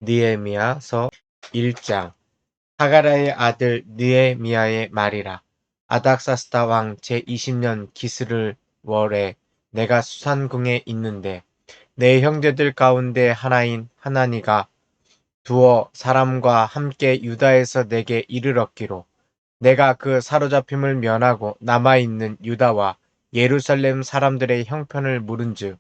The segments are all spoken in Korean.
느헤미야서 1장. 하가랴의 아들 느헤미야의 말이라. 아닥사스다 왕 제20년 기스를 월에 내가 수산궁에 있는데 내 형제들 가운데 하나인 하나니가 두어 사람과 함께 유다에서 내게 이르렀기로 내가 그 사로잡힘을 면하고 남아있는 유다와 예루살렘 사람들의 형편을 물은즉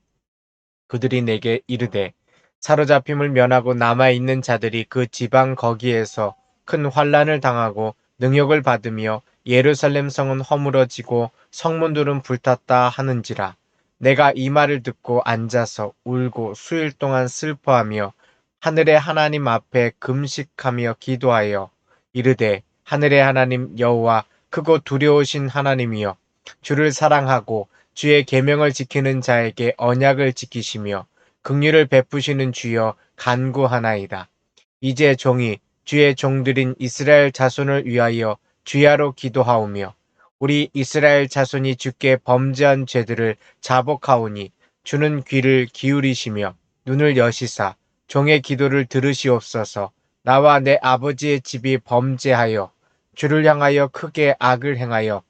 그들이 내게 이르되 사로잡힘을 면하고 남아있는 자들이 그 지방 거기에서 큰 환난을 당하고 능욕을 받으며 예루살렘 성은 허물어지고 성문들은 불탔다 하는지라. 내가 이 말을 듣고 앉아서 울고 수일 동안 슬퍼하며 하늘의 하나님 앞에 금식하며 기도하여 이르되 하늘의 하나님 여호와 크고 두려우신 하나님이여 주를 사랑하고 주의 계명을 지키는 자에게 언약을 지키시며 긍휼을 베푸시는 주여 간구하나이다. 이제 종이 주의 종들인 이스라엘 자손을 위하여 주야로 기도하오며 우리 이스라엘 자손이 주께 범죄한 죄들을 자복하오니 주는 귀를 기울이시며 눈을 여시사 종의 기도를 들으시옵소서. 나와 내 아버지의 집이 범죄하여 주를 향하여 크게 악을 행하여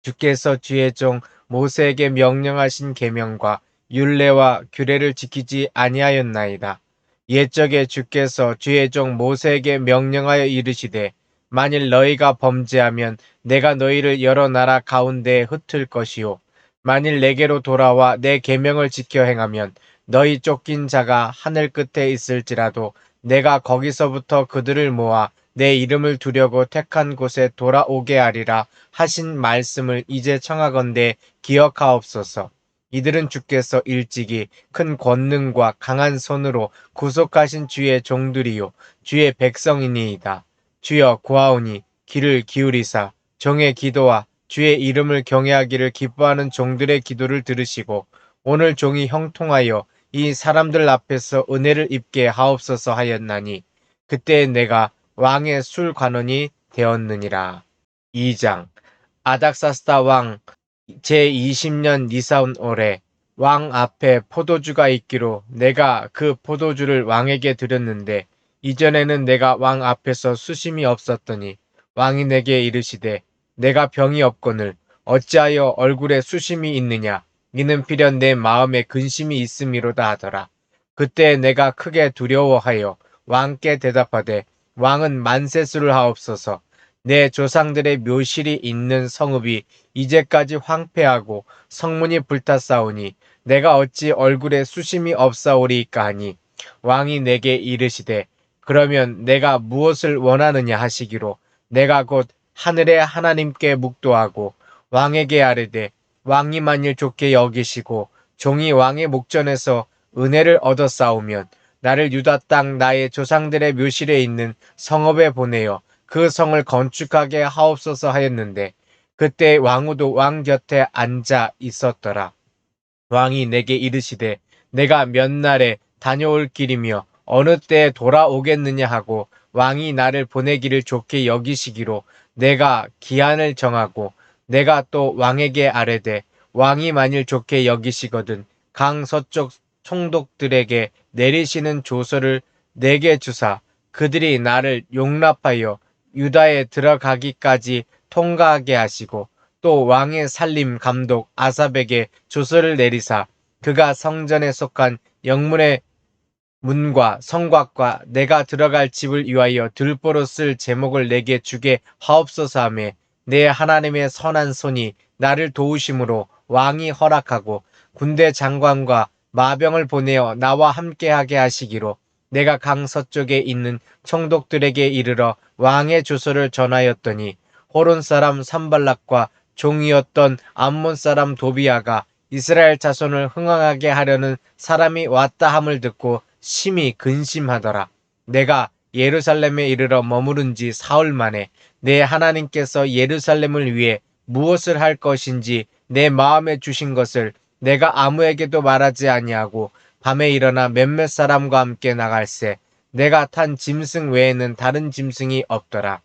주께서 주의 종 모세에게 명령하신 계명과 율례와 규례를 지키지 아니하였나이다. 옛적에 주께서 주의 종 모세에게 명령하여 이르시되 만일 너희가 범죄하면 내가 너희를 여러 나라 가운데에 흩을 것이요 만일 내게로 돌아와 내 계명을 지켜 행하면 너희 쫓긴 자가 하늘 끝에 있을지라도 내가 거기서부터 그들을 모아 내 이름을 두려고 택한 곳에 돌아오게 하리라 하신 말씀을 이제 청하건대 기억하옵소서. 이들은 주께서 일찍이 큰 권능과 강한 손으로 구속하신 주의 종들이요 주의 백성이니이다. 주여 구하오니 귀를 기울이사 종의 기도와 주의 이름을 경외하기를 기뻐하는 종들의 기도를 들으시고 오늘 종이 형통하여 이 사람들 앞에서 은혜를 입게 하옵소서 하였나니 그때 내가 왕의 술관원이 되었느니라. 2장. 아닥사스다 왕 제20년 니사온 올해 왕 앞에 포도주가 있기로 내가 그 포도주를 왕에게 드렸는데 이전에는 내가 왕 앞에서 수심이 없었더니 왕이 내게 이르시되 내가 병이 없거늘 어찌하여 얼굴에 수심이 있느냐 이는 필연 내 마음에 근심이 있음이로다 하더라. 그때 내가 크게 두려워하여 왕께 대답하되 왕은 만세수를 하옵소서. 내 조상들의 묘실이 있는 성읍이 이제까지 황폐하고 성문이 불탔사오니 내가 어찌 얼굴에 수심이 없사오리이까 하니 왕이 내게 이르시되 그러면 내가 무엇을 원하느냐 하시기로 내가 곧 하늘의 하나님께 묵도하고 왕에게 아뢰되 왕이 만일 좋게 여기시고 종이 왕의 목전에서 은혜를 얻었사오면 나를 유다 땅 나의 조상들의 묘실에 있는 성읍에 보내어 그 성을 건축하게 하옵소서 하였는데 그때 왕후도 왕 곁에 앉아 있었더라. 왕이 내게 이르시되 내가 몇 날에 다녀올 길이며 어느 때에 돌아오겠느냐 하고 왕이 나를 보내기를 좋게 여기시기로 내가 기한을 정하고 내가 또 왕에게 아뢰되 왕이 만일 좋게 여기시거든 강 서쪽 총독들에게 내리시는 조서를 내게 주사 그들이 나를 용납하여 유다에 들어가기까지 통과하게 하시고 또 왕의 살림 감독 아삽에게 조서를 내리사 그가 성전에 속한 영문의 문과 성곽과 내가 들어갈 집을 위하여 들보로 쓸 제목을 내게 주게 하옵소서 하며 내 하나님의 선한 손이 나를 도우심으로 왕이 허락하고 군대 장관과 마병을 보내어 나와 함께하게 하시기로 내가 강 서쪽에 있는 총독들에게 이르러 왕의 주소를 전하였더니 호론 사람 산발락과 종이었던 암몬 사람 도비아가 이스라엘 자손을 흥황하게 하려는 사람이 왔다 함을 듣고 심히 근심하더라. 내가 예루살렘에 이르러 머무른 지 사흘 만에 내 하나님께서 예루살렘을 위해 무엇을 할 것인지 내 마음에 주신 것을 내가 아무에게도 말하지 아니하고 밤에 일어나 몇몇 사람과 함께 나갈새 내가 탄 짐승 외에는 다른 짐승이 없더라.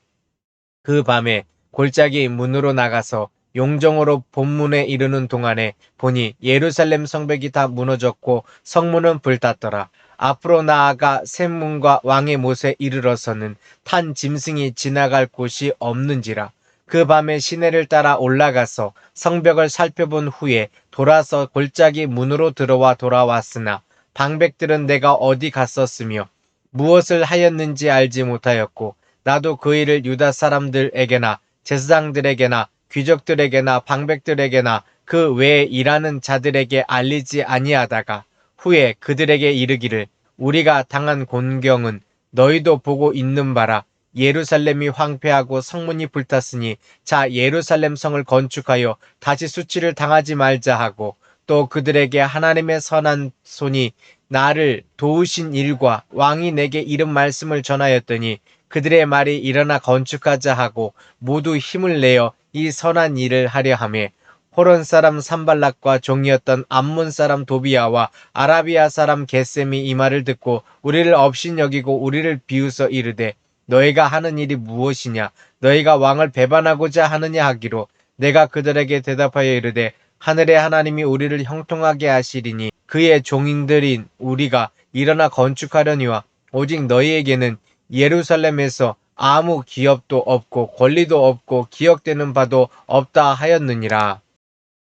그 밤에 골짜기 문으로 나가서 용정으로 본문에 이르는 동안에 보니 예루살렘 성벽이 다 무너졌고 성문은 불탔더라. 앞으로 나아가 샘문과 왕의 못에 이르러서는 탄 짐승이 지나갈 곳이 없는지라. 그 밤에 시내를 따라 올라가서 성벽을 살펴본 후에 돌아서 골짜기 문으로 들어와 돌아왔으나 방백들은 내가 어디 갔었으며 무엇을 하였는지 알지 못하였고 나도 그 일을 유다 사람들에게나 제사장들에게나 귀족들에게나 방백들에게나 그 외에 일하는 자들에게 알리지 아니하다가 후에 그들에게 이르기를 우리가 당한 곤경은 너희도 보고 있는 바라. 예루살렘이 황폐하고 성문이 불탔으니 자 예루살렘 성을 건축하여 다시 수치를 당하지 말자 하고 또 그들에게 하나님의 선한 손이 나를 도우신 일과 왕이 내게 이른 말씀을 전하였더니 그들의 말이 일어나 건축하자 하고 모두 힘을 내어 이 선한 일을 하려 하며 호론 사람 산발락과 종이었던 암몬 사람 도비아와 아라비아 사람 게셈이 이 말을 듣고 우리를 업신여기고 우리를 비웃어 이르되 너희가 하는 일이 무엇이냐 너희가 왕을 배반하고자 하느냐 하기로 내가 그들에게 대답하여 이르되 하늘의 하나님이 우리를 형통하게 하시리니 그의 종인들인 우리가 일어나 건축하려니와 오직 너희에게는 예루살렘에서 아무 기업도 없고 권리도 없고 기억되는 바도 없다 하였느니라.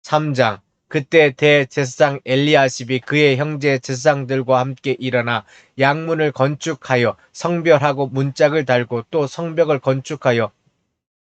3장. 그때 대제사장 엘리야십이 그의 형제 제사장들과 함께 일어나 양문을 건축하여 성별하고 문짝을 달고 또 성벽을 건축하여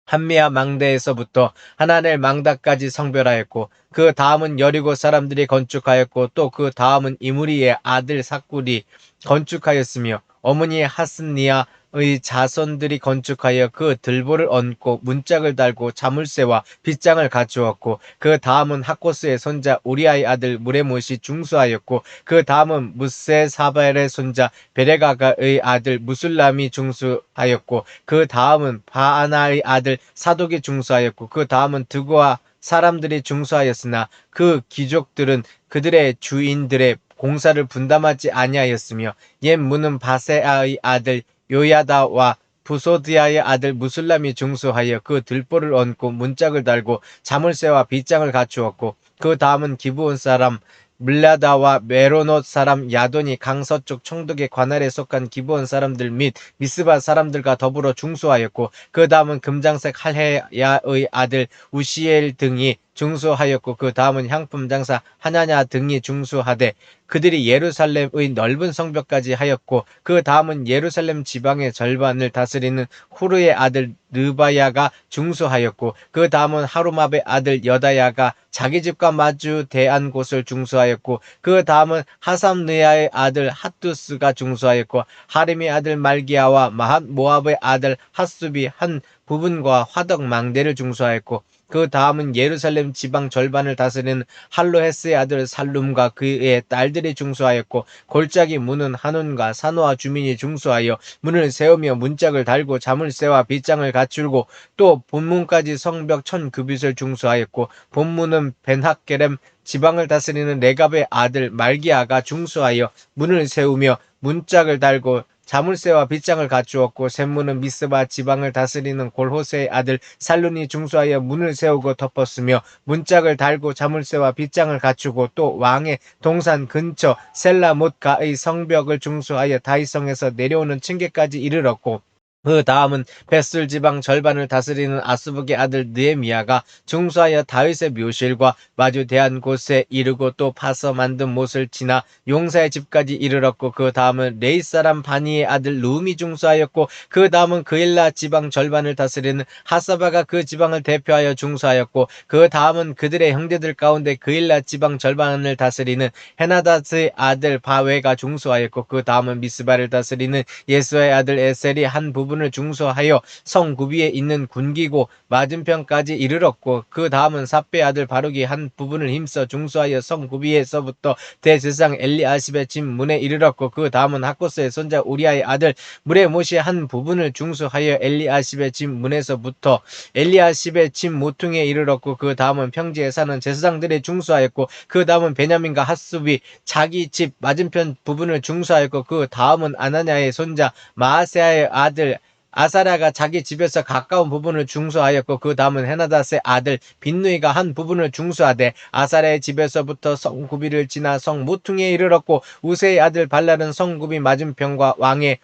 한미야 망대에서부터 하나넬 망다까지 성별하였고 그 다음은 여리고 사람들이 건축하였고 또 그 다음은 이무리의 아들 삭굴이 건축하였으며 어머니 하스니아의 자손들이 건축하여 그 들보를 얹고 문짝을 달고 자물쇠와 빗장을 갖추었고 그 다음은 하코스의 손자 우리아의 아들 무레못이 중수하였고 그 다음은 무세사발의 손자 베레가가의 아들 무술람이 중수하였고 그 다음은 바아나의 아들 사독이 중수하였고 그 다음은 드고아 사람들이 중수하였으나 그 귀족들은 그들의 주인들의 공사를 분담하지 아니하였으며 옛 문은 바세아의 아들 요야다와 부소드야의 아들 무술람이 중수하여 그 들보를 얹고 문짝을 달고 자물쇠와 빗장을 갖추었고 그 다음은 기브온 사람 물라다와 메로노 사람 야돈이 강서쪽 총독의 관할에 속한 기브온 사람들 및 미스바 사람들과 더불어 중수하였고 그 다음은 금장색 할헤야의 아들 우시엘 등이 중수하였고 그 다음은 향품 장사 하냐냐 등이 중수하되 그들이 예루살렘의 넓은 성벽까지 하였고 그 다음은 예루살렘 지방의 절반을 다스리는 후르의 아들 르바야가 중수하였고 그 다음은 하루마의 아들 여다야가 자기 집과 마주 대한 곳을 중수하였고 그 다음은 하삼느야의 아들 핫두스가 중수하였고 하림의 아들 말기야와 마핫 모압의 아들 핫숲이 한 부분과 화덕 망대를 중수하였고 그 다음은 예루살렘 지방 절반을 다스리는 할로헤스의 아들 살룸과 그의 딸들이 중수하였고 골짜기 문은 한온과 산호와 주민이 중수하여 문을 세우며 문짝을 달고 자물쇠와 빗장을 갖추고 또 본문까지 성벽 1000규빗을 중수하였고 본문은 벤학게렘 지방을 다스리는 레갑의 아들 말기야가 중수하여 문을 세우며 문짝을 달고 자물쇠와 빗장을 갖추었고 샘문은 미스바 지방을 다스리는 골호세의 아들 살룬이 중수하여 문을 세우고 덮었으며 문짝을 달고 자물쇠와 빗장을 갖추고 또 왕의 동산 근처 셀라못가의 성벽을 중수하여 다이성에서 내려오는 층계까지 이르렀고 그 다음은 벳술 지방 절반을 다스리는 아스북의 아들 느헤미야가 중수하여 다윗의 묘실과 마주 대한 곳에 이르고 또 파서 만든 못을 지나 용사의 집까지 이르렀고 그 다음은 레이 사람 바니의 아들 루음이 중수하였고 그 다음은 그일라 지방 절반을 다스리는 하사바가 그 지방을 대표하여 중수하였고 그 다음은 그들의 형제들 가운데 그일라 지방 절반을 다스리는 헤나닷의 아들 바웨가 중수하였고 그 다음은 미스바를 다스리는 예수의 아들 에셀이 한 부분을 중수하여 성 구비에 있는 군기고 맞은편까지 이르렀고 그 다음은 삽베 아들 바룩이 한 부분을 힘써 중수하여 성 구비에서부터 대제사장 엘리아십의 집 문에 이르렀고 그 다음은 하코스의 손자 우리아의 아들 무레못이 한 부분을 중수하여 엘리아십의 집 문에서부터 엘리아십의 집 모퉁이에 이르렀고 그 다음은 평지에 사는 제사장들이 중수하였고 그 다음은 베냐민과 핫숲이 자기 집 맞은편 부분을 중수하였고 그 다음은 아나냐의 손자 마아세아의 아들 아사랴가 자기 집에서 가까운 부분을 중수하였고 그 다음은 헤나닷의 아들 빈누이가 한 부분을 중수하되 아사랴의 집에서부터 성구비를 지나 성 모퉁이에 이르렀고 우세의 아들 발랄은 성구비 맞은편과 왕의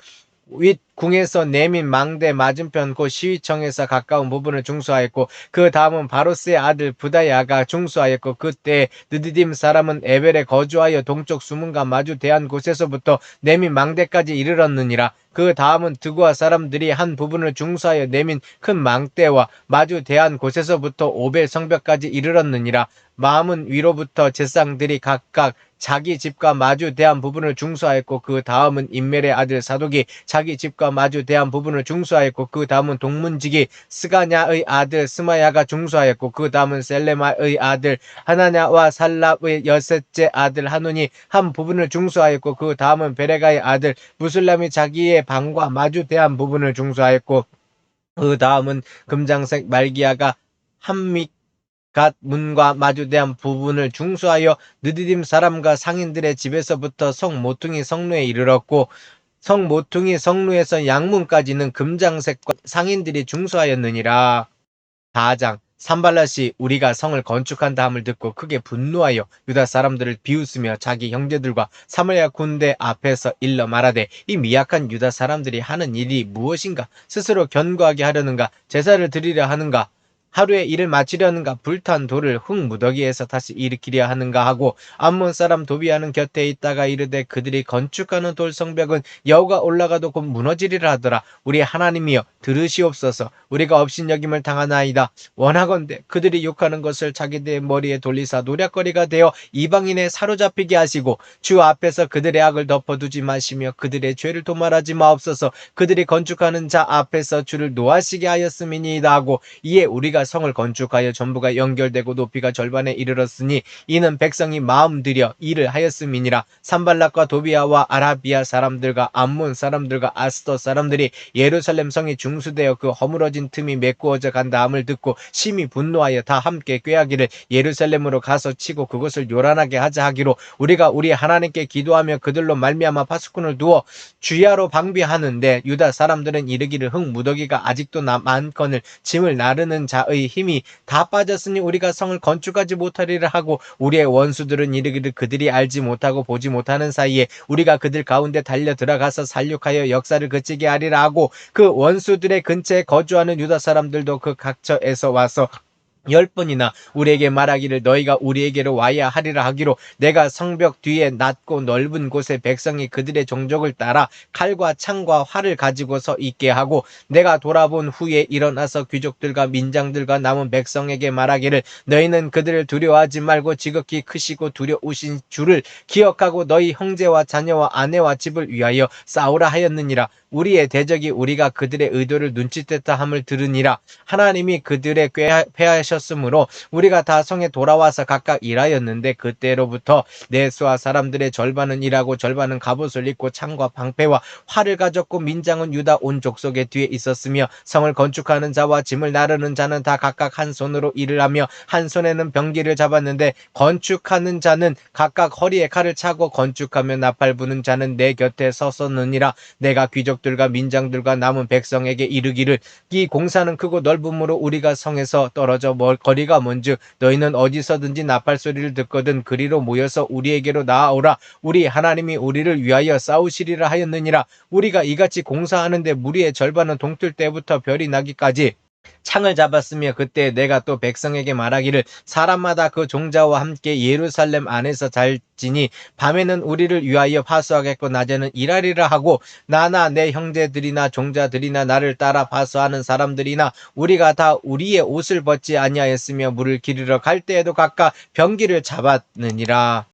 윗 궁에서 내민 망대 맞은편 곧 시위청에서 가까운 부분을 중수하였고 그 다음은 바로스의 아들 부다야가 중수하였고 그때 느디딤 사람은 에벨에 거주하여 동쪽 수문과 마주 대한 곳에서부터 내민 망대까지 이르렀느니라. 그 다음은 드구아 사람들이 한 부분을 중수하여 내민 큰 망대와 마주 대한 곳에서부터 오벨 성벽까지 이르렀느니라. 마음은 위로부터 제상들이 각각 자기 집과 마주 대한 부분을 중수하였고 그 다음은 임멜의 아들 사독이 자기 집과 마주 대한 부분을 중수하였고 그 다음은 동문지기 스가냐의 아들 스마야가 중수하였고 그 다음은 셀레마의 아들 하나냐와 살랍의 여섯째 아들 하논이 한 부분을 중수하였고 그 다음은 베레가의 아들 무슬람이 자기의 방과 마주 대한 부분을 중수하였고 그 다음은 금장색 말기야가 한밑 갓 문과 마주대한 부분을 중수하여 느디딤 사람과 상인들의 집에서부터 성 모퉁이 성루에 이르렀고 성 모퉁이 성루에서 양문까지는 금장색과 상인들이 중수하였느니라. 4장 산발랏이 우리가 성을 건축한다 함을 듣고 크게 분노하여 유다 사람들을 비웃으며 자기 형제들과 사마리아 군대 앞에서 일러 말하되 이 미약한 유다 사람들이 하는 일이 무엇인가? 스스로 견고하게 하려는가? 제사를 드리려 하는가? 하루에 일을 마치려는가? 불탄 돌을 흙무더기에서 다시 일으키려 하는가 하고 암몬 사람 도비아는 곁에 있다가 이르되 그들이 건축하는 돌 성벽은 여호가 올라가도 곧 무너지리라 하더라. 우리 하나님이여 들으시옵소서. 우리가 업신여김을 당하나이다. 원하건대 그들이 욕하는 것을 자기들의 머리에 돌리사 노략거리가 되어 이방인에 사로잡히게 하시고 주 앞에서 그들의 악을 덮어두지 마시며 그들의 죄를 도말하지 마옵소서. 그들이 건축하는 자 앞에서 주를 노하시게 하였음이니이다 하고 이에 우리가 성을 건축하여 전부가 연결되고 높이가 절반에 이르렀으니 이는 백성이 마음 들여 일을 하였음이니라. 산발락과 도비아와 아라비아 사람들과 암몬 사람들과 아스돗 사람들이 예루살렘 성이 중수되어 그 허물어진 틈이 메꾸어져 간다함을 듣고 심히 분노하여 다 함께 꾀하기를 예루살렘으로 가서 치고 그것을 요란하게 하자 하기로 우리가 우리 하나님께 기도하며 그들로 말미암아 파수꾼을 두어 주야로 방비하는데 유다 사람들은 이르기를 흙 무더기가 아직도 많거늘 짐을 나르는 자의 힘이 다 빠졌으니 우리가 성을 건축하지 못하리라 하고 우리의 원수들은 이르기를 그들이 알지 못하고 보지 못하는 사이에 우리가 그들 가운데 달려 들어가서 살육하여 역사를 그치게 하리라 하고 그 원수들의 근처에 거주하는 유다 사람들도 그 각처에서 와서 10번이나 우리에게 말하기를 너희가 우리에게로 와야 하리라 하기로 내가 성벽 뒤에 낮고 넓은 곳에 백성이 그들의 종족을 따라 칼과 창과 활을 가지고 서 있게 하고 내가 돌아본 후에 일어나서 귀족들과 민장들과 남은 백성에게 말하기를 너희는 그들을 두려워하지 말고 지극히 크시고 두려우신 주를 기억하고 너희 형제와 자녀와 아내와 집을 위하여 싸우라 하였느니라. 우리의 대적이 우리가 그들의 의도를 눈치챘다 함을 들으니라. 하나님이 그들의 꾀하셨으므로 우리가 다 성에 돌아와서 각각 일하였는데 그때로부터 내수와 사람들의 절반은 일하고 절반은 갑옷을 입고 창과 방패와 활을 가졌고 민장은 유다 온 족속의 뒤에 있었으며 성을 건축하는 자와 짐을 나르는 자는 다 각각 한 손으로 일을 하며 한 손에는 병기를 잡았는데 건축하는 자는 각각 허리에 칼을 차고 건축하며 나팔 부는 자는 내 곁에 섰었느니라. 내가 귀족들과 민장들과 남은 백성에게 이르기를 이 공사는 크고 넓음으로 우리가 성에서 떨어져 거리가 먼즉 너희는 어디서든지 나팔 소리를 듣거든 그리로 모여서 우리에게로 나아오라. 우리 하나님이 우리를 위하여 싸우시리라 하였느니라. 우리가 이같이 공사하는데 무리의 절반은 동틀 때부터 별이 나기까지 창을 잡았으며 그때 내가 또 백성에게 말하기를 사람마다 그 종자와 함께 예루살렘 안에서 잘지니 밤에는 우리를 위하여 파수하겠고 낮에는 일하리라 하고 나나 내 형제들이나 종자들이나 나를 따라 파수하는 사람들이나 우리가 다 우리의 옷을 벗지 아니하였으며 물을 기르러 갈 때에도 각각 병기를 잡았느니라.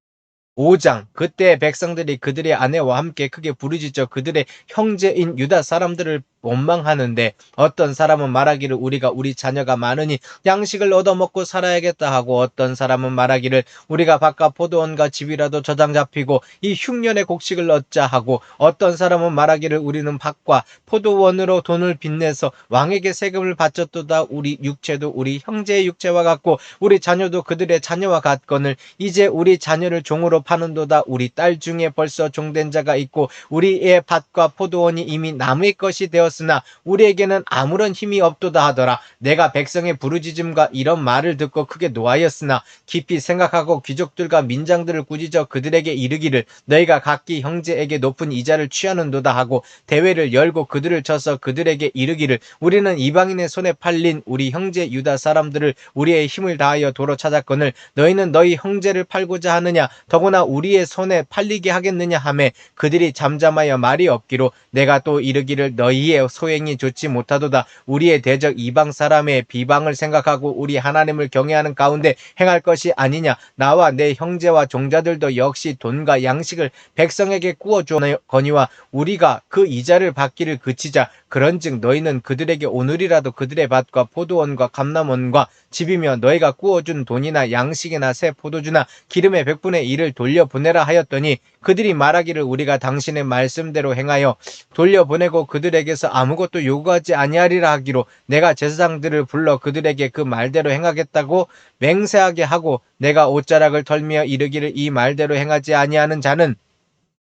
5장 그때 백성들이 그들의 아내와 함께 크게 부르짖어 그들의 형제인 유다 사람들을 원망하는데 어떤 사람은 말하기를 우리가 우리 자녀가 많으니 양식을 얻어먹고 살아야겠다 하고 어떤 사람은 말하기를 우리가 바깥 포도원과 집이라도 저장 잡히고 이 흉년의 곡식을 얻자 하고 어떤 사람은 말하기를 우리는 밭과 포도원으로 돈을 빚내서 왕에게 세금을 바쳤도다. 우리 육체도 우리 형제의 육체와 같고 우리 자녀도 그들의 자녀와 같거늘 이제 우리 자녀를 종으로 파는도다. 우리 딸 중에 벌써 종된 자가 있고 우리의 밭과 포도원이 이미 남의 것이 되었으니 되었으나 우리에게는 아무런 힘이 없도다 하더라. 내가 백성의 부르짖음과 이런 말을 듣고 크게 노하였으나 깊이 생각하고 귀족들과 민장들을 꾸짖어 그들에게 이르기를 너희가 각기 형제에게 높은 이자를 취하는도다 하고 대회를 열고 그들을 쳐서 그들에게 이르기를 우리는 이방인의 손에 팔린 우리 형제 유다 사람들을 우리의 힘을 다하여 도로 찾았거늘 너희는 너희 형제를 팔고자 하느냐 더구나 우리의 손에 팔리게 하겠느냐 하매 그들이 잠잠하여 말이 없기로 내가 또 이르기를 너희의 소행이 좋지 못하도다. 우리의 대적 이방 사람의 비방을 생각하고 우리 하나님을 경외하는 가운데 행할 것이 아니냐. 나와 내 형제와 종자들도 역시 돈과 양식을 백성에게 구워 주거니와 우리가 그 이자를 받기를 그치자. 그런즉 너희는 그들에게 오늘이라도 그들의 밭과 포도원과 감람원과 집이며 너희가 구워준 돈이나 양식이나 새 포도주나 기름의 100분의 1을 돌려보내라 하였더니 그들이 말하기를 우리가 당신의 말씀대로 행하여 돌려보내고 그들에게서 아무것도 요구하지 아니하리라 하기로 내가 제사장들을 불러 그들에게 그 말대로 행하겠다고 맹세하게 하고 내가 옷자락을 털며 이르기를 이 말대로 행하지 아니하는 자는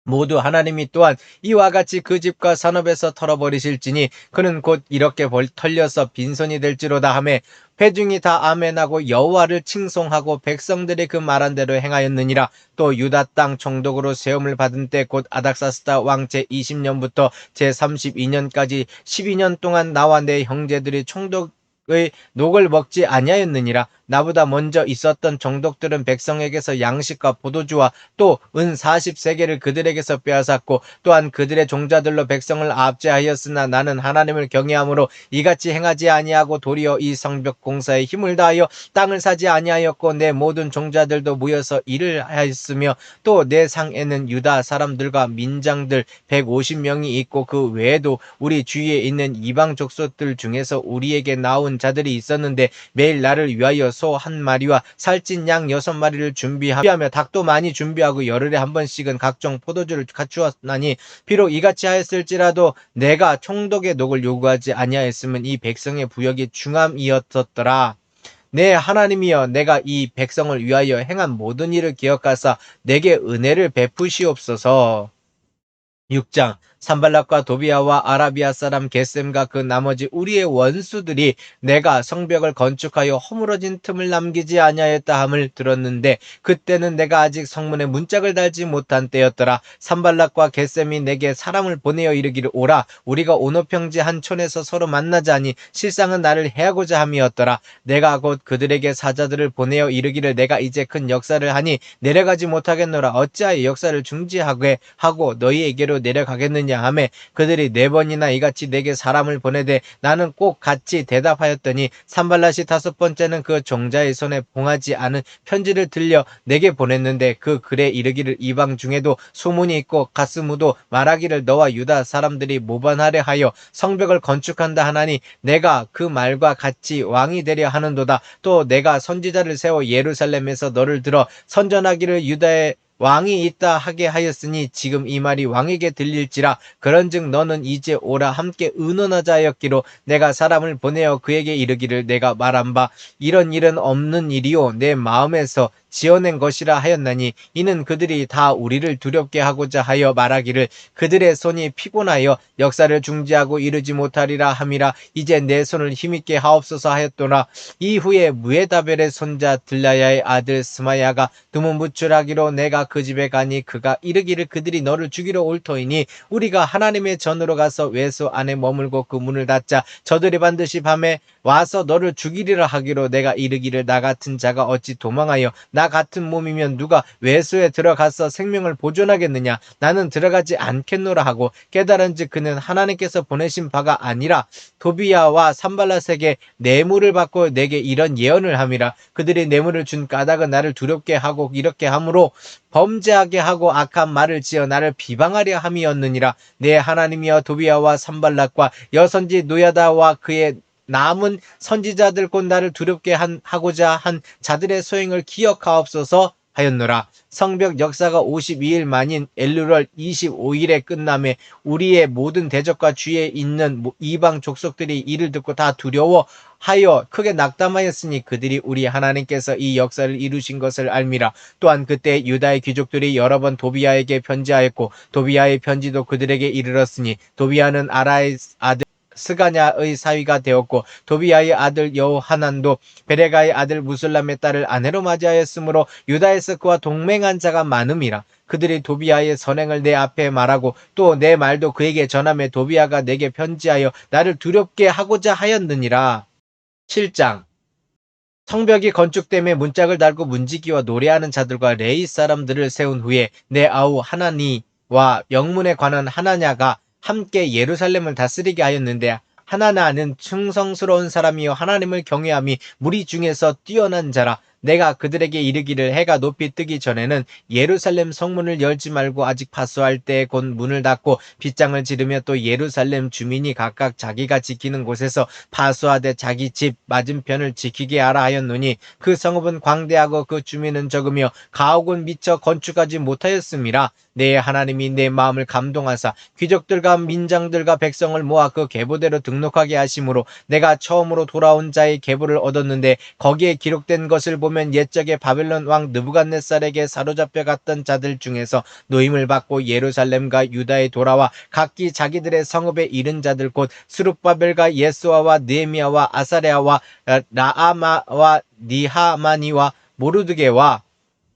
모두 하나님이 또한 이와 같이 그 집과 산업에서 털어버리실지니 그는 곧 이렇게 털려서 빈손이 될지로다 하매 회중이 다 아멘하고 여호와를 칭송하고 백성들이 그 말한 대로 행하였느니라. 또 유다 땅 총독으로 세움을 받은 때 곧 아닥사스다 왕 제20년부터 제32년까지 12년 동안 나와 내 형제들이 총독의 녹을 먹지 아니하였느니라. 나보다 먼저 있었던 총독들은 백성에게서 양식과 포도주와 또 은 40세겔을 그들에게서 빼앗았고 또한 그들의 종자들로 백성을 압제하였으나 나는 하나님을 경외함으로 이같이 행하지 아니하고 도리어 이 성벽 공사에 힘을 다하여 땅을 사지 아니하였고 내 모든 종자들도 모여서 일을 하였으며 또 내 상에는 유다 사람들과 민장들 150명이 있고 그 외에도 우리 주위에 있는 이방 족속들 중에서 우리에게 나온 자들이 있었는데 매일 나를 위하여 소 한 마리와 살찐 양 6마리를 준비하며 닭도 많이 준비하고 열흘에 한 번씩은 각종 포도주를 갖추었나니 비록 이같이 하였을지라도 내가 총독의 녹을 요구하지 아니하였으면 이 백성의 부역이 중함이었더라. 내 하나님이여 내가 이 백성을 위하여 행한 모든 일을 기억하사 내게 은혜를 베푸시옵소서. 6장 산발락과 도비아와 아라비아 사람 게셈과 그 나머지 우리의 원수들이 내가 성벽을 건축하여 허물어진 틈을 남기지 아니하였다 함을 들었는데 그때는 내가 아직 성문에 문짝을 달지 못한 때였더라. 산발락과 게셈이 내게 사람을 보내어 이르기를 오라 우리가 오노평지 한 촌에서 서로 만나자니 실상은 나를 해하고자 함이었더라. 내가 곧 그들에게 사자들을 보내어 이르기를 내가 이제 큰 역사를 하니 내려가지 못하겠노라. 어찌하여 역사를 중지하게 하고 너희에게로 내려가겠느냐 하매 그들이 4번이나 이같이 내게 사람을 보내되 나는 꼭 같이 대답하였더니 산발랏이 5번째는 그 종자의 손에 봉하지 않은 편지를 들려 내게 보냈는데 그 글에 이르기를 이방 중에도 소문이 있고 가스무도 말하기를 너와 유다 사람들이 모반하려 하여 성벽을 건축한다 하나니 내가 그 말과 같이 왕이 되려 하는도다. 또 내가 선지자를 세워 예루살렘에서 너를 들어 선전하기를 유다의 왕이 있다 하게 하였으니 지금 이 말이 왕에게 들릴지라. 그런즉 너는 이제 오라 함께 의논하자 하였기로 내가 사람을 보내어 그에게 이르기를 내가 말한 바 이런 일은 없는 일이요 내 마음에서 지어낸 것이라 하였나니 이는 그들이 다 우리를 두렵게 하고자 하여 말하기를 그들의 손이 피곤하여 역사를 중지하고 이르지 못하리라 함이라. 이제 내 손을 힘있게 하옵소서 하였도나 이후에 무에다벨의 손자 들라야의 아들 스마야가 두문부출하기로 내가 그 집에 가니 그가 이르기를 그들이 너를 죽이러 올 터이니 우리가 하나님의 전으로 가서 외소 안에 머물고 그 문을 닫자. 저들이 반드시 밤에 와서 너를 죽이리라 하기로 내가 이르기를 나 같은 자가 어찌 도망하여 나 같은 몸이면 누가 외소에 들어가서 생명을 보존하겠느냐. 나는 들어가지 않겠노라 하고 깨달은즉 그는 하나님께서 보내신 바가 아니라 도비야와 산발랏에게 뇌물을 받고 내게 이런 예언을 함이라. 그들이 뇌물을 준 까닭은 나를 두렵게 하고 이렇게 함으로 범죄하게 하고 악한 말을 지어 나를 비방하려 함이었느니라. 내 하나님이여 도비야와 산발락과 여선지 노야다와 그의 남은 선지자들 곧 나를 두렵게 하고자 한 자들의 소행을 기억하옵소서 하였노라. 성벽 역사가 52일 만인 엘루럴 25일에 끝남에 우리의 모든 대적과 주위에 있는 이방 족속들이 이를 듣고 다 두려워하여 크게 낙담하였으니 그들이 우리 하나님께서 이 역사를 이루신 것을 알미라. 또한 그때 유다의 귀족들이 여러 번 도비야에게 편지하였고 도비야의 편지도 그들에게 이르렀으니 도비야는 아라의 아들 스가냐의 사위가 되었고 도비야의 아들 여호하난도 베레가의 아들 무술람의 딸을 아내로 맞이하였으므로 유다에서 그와 동맹한 자가 많음이라. 그들이 도비야의 선행을 내 앞에 말하고 또 내 말도 그에게 전하며 도비야가 내게 편지하여 나를 두렵게 하고자 하였느니라. 7장. 성벽이 건축됨에 문짝을 달고 문지기와 노래하는 자들과 레이 사람들을 세운 후에 내 아우 하나니와 영문에 관한 하나냐가 함께 예루살렘을 다스리게 하였는데, 하나나는 충성스러운 사람이요 하나님을 경외함이 무리 중에서 뛰어난 자라. 내가 그들에게 이르기를 해가 높이 뜨기 전에는 예루살렘 성문을 열지 말고 아직 파수할 때에 곧 문을 닫고 빗장을 지르며 또 예루살렘 주민이 각각 자기가 지키는 곳에서 파수하되 자기 집 맞은편을 지키게 하라 하였노니, 그 성읍은 광대하고 그 주민은 적으며 가옥은 미처 건축하지 못하였음이라. 내 하나님이 내 마음을 감동하사 귀족들과 민장들과 백성을 모아 그 계보대로 등록하게 하심으로 내가 처음으로 돌아온 자의 계보를 얻었는데, 거기에 기록된 것을 보면 옛적에 바벨론 왕 느부갓네살에게 사로잡혀 갔던 자들 중에서 노임을 받고 예루살렘과 유다에 돌아와 각기 자기들의 성읍에 이른 자들 곧 스룹바벨과 예수아와 느헤미야와 아사랴와 라아마와 니하마니와 모르드게와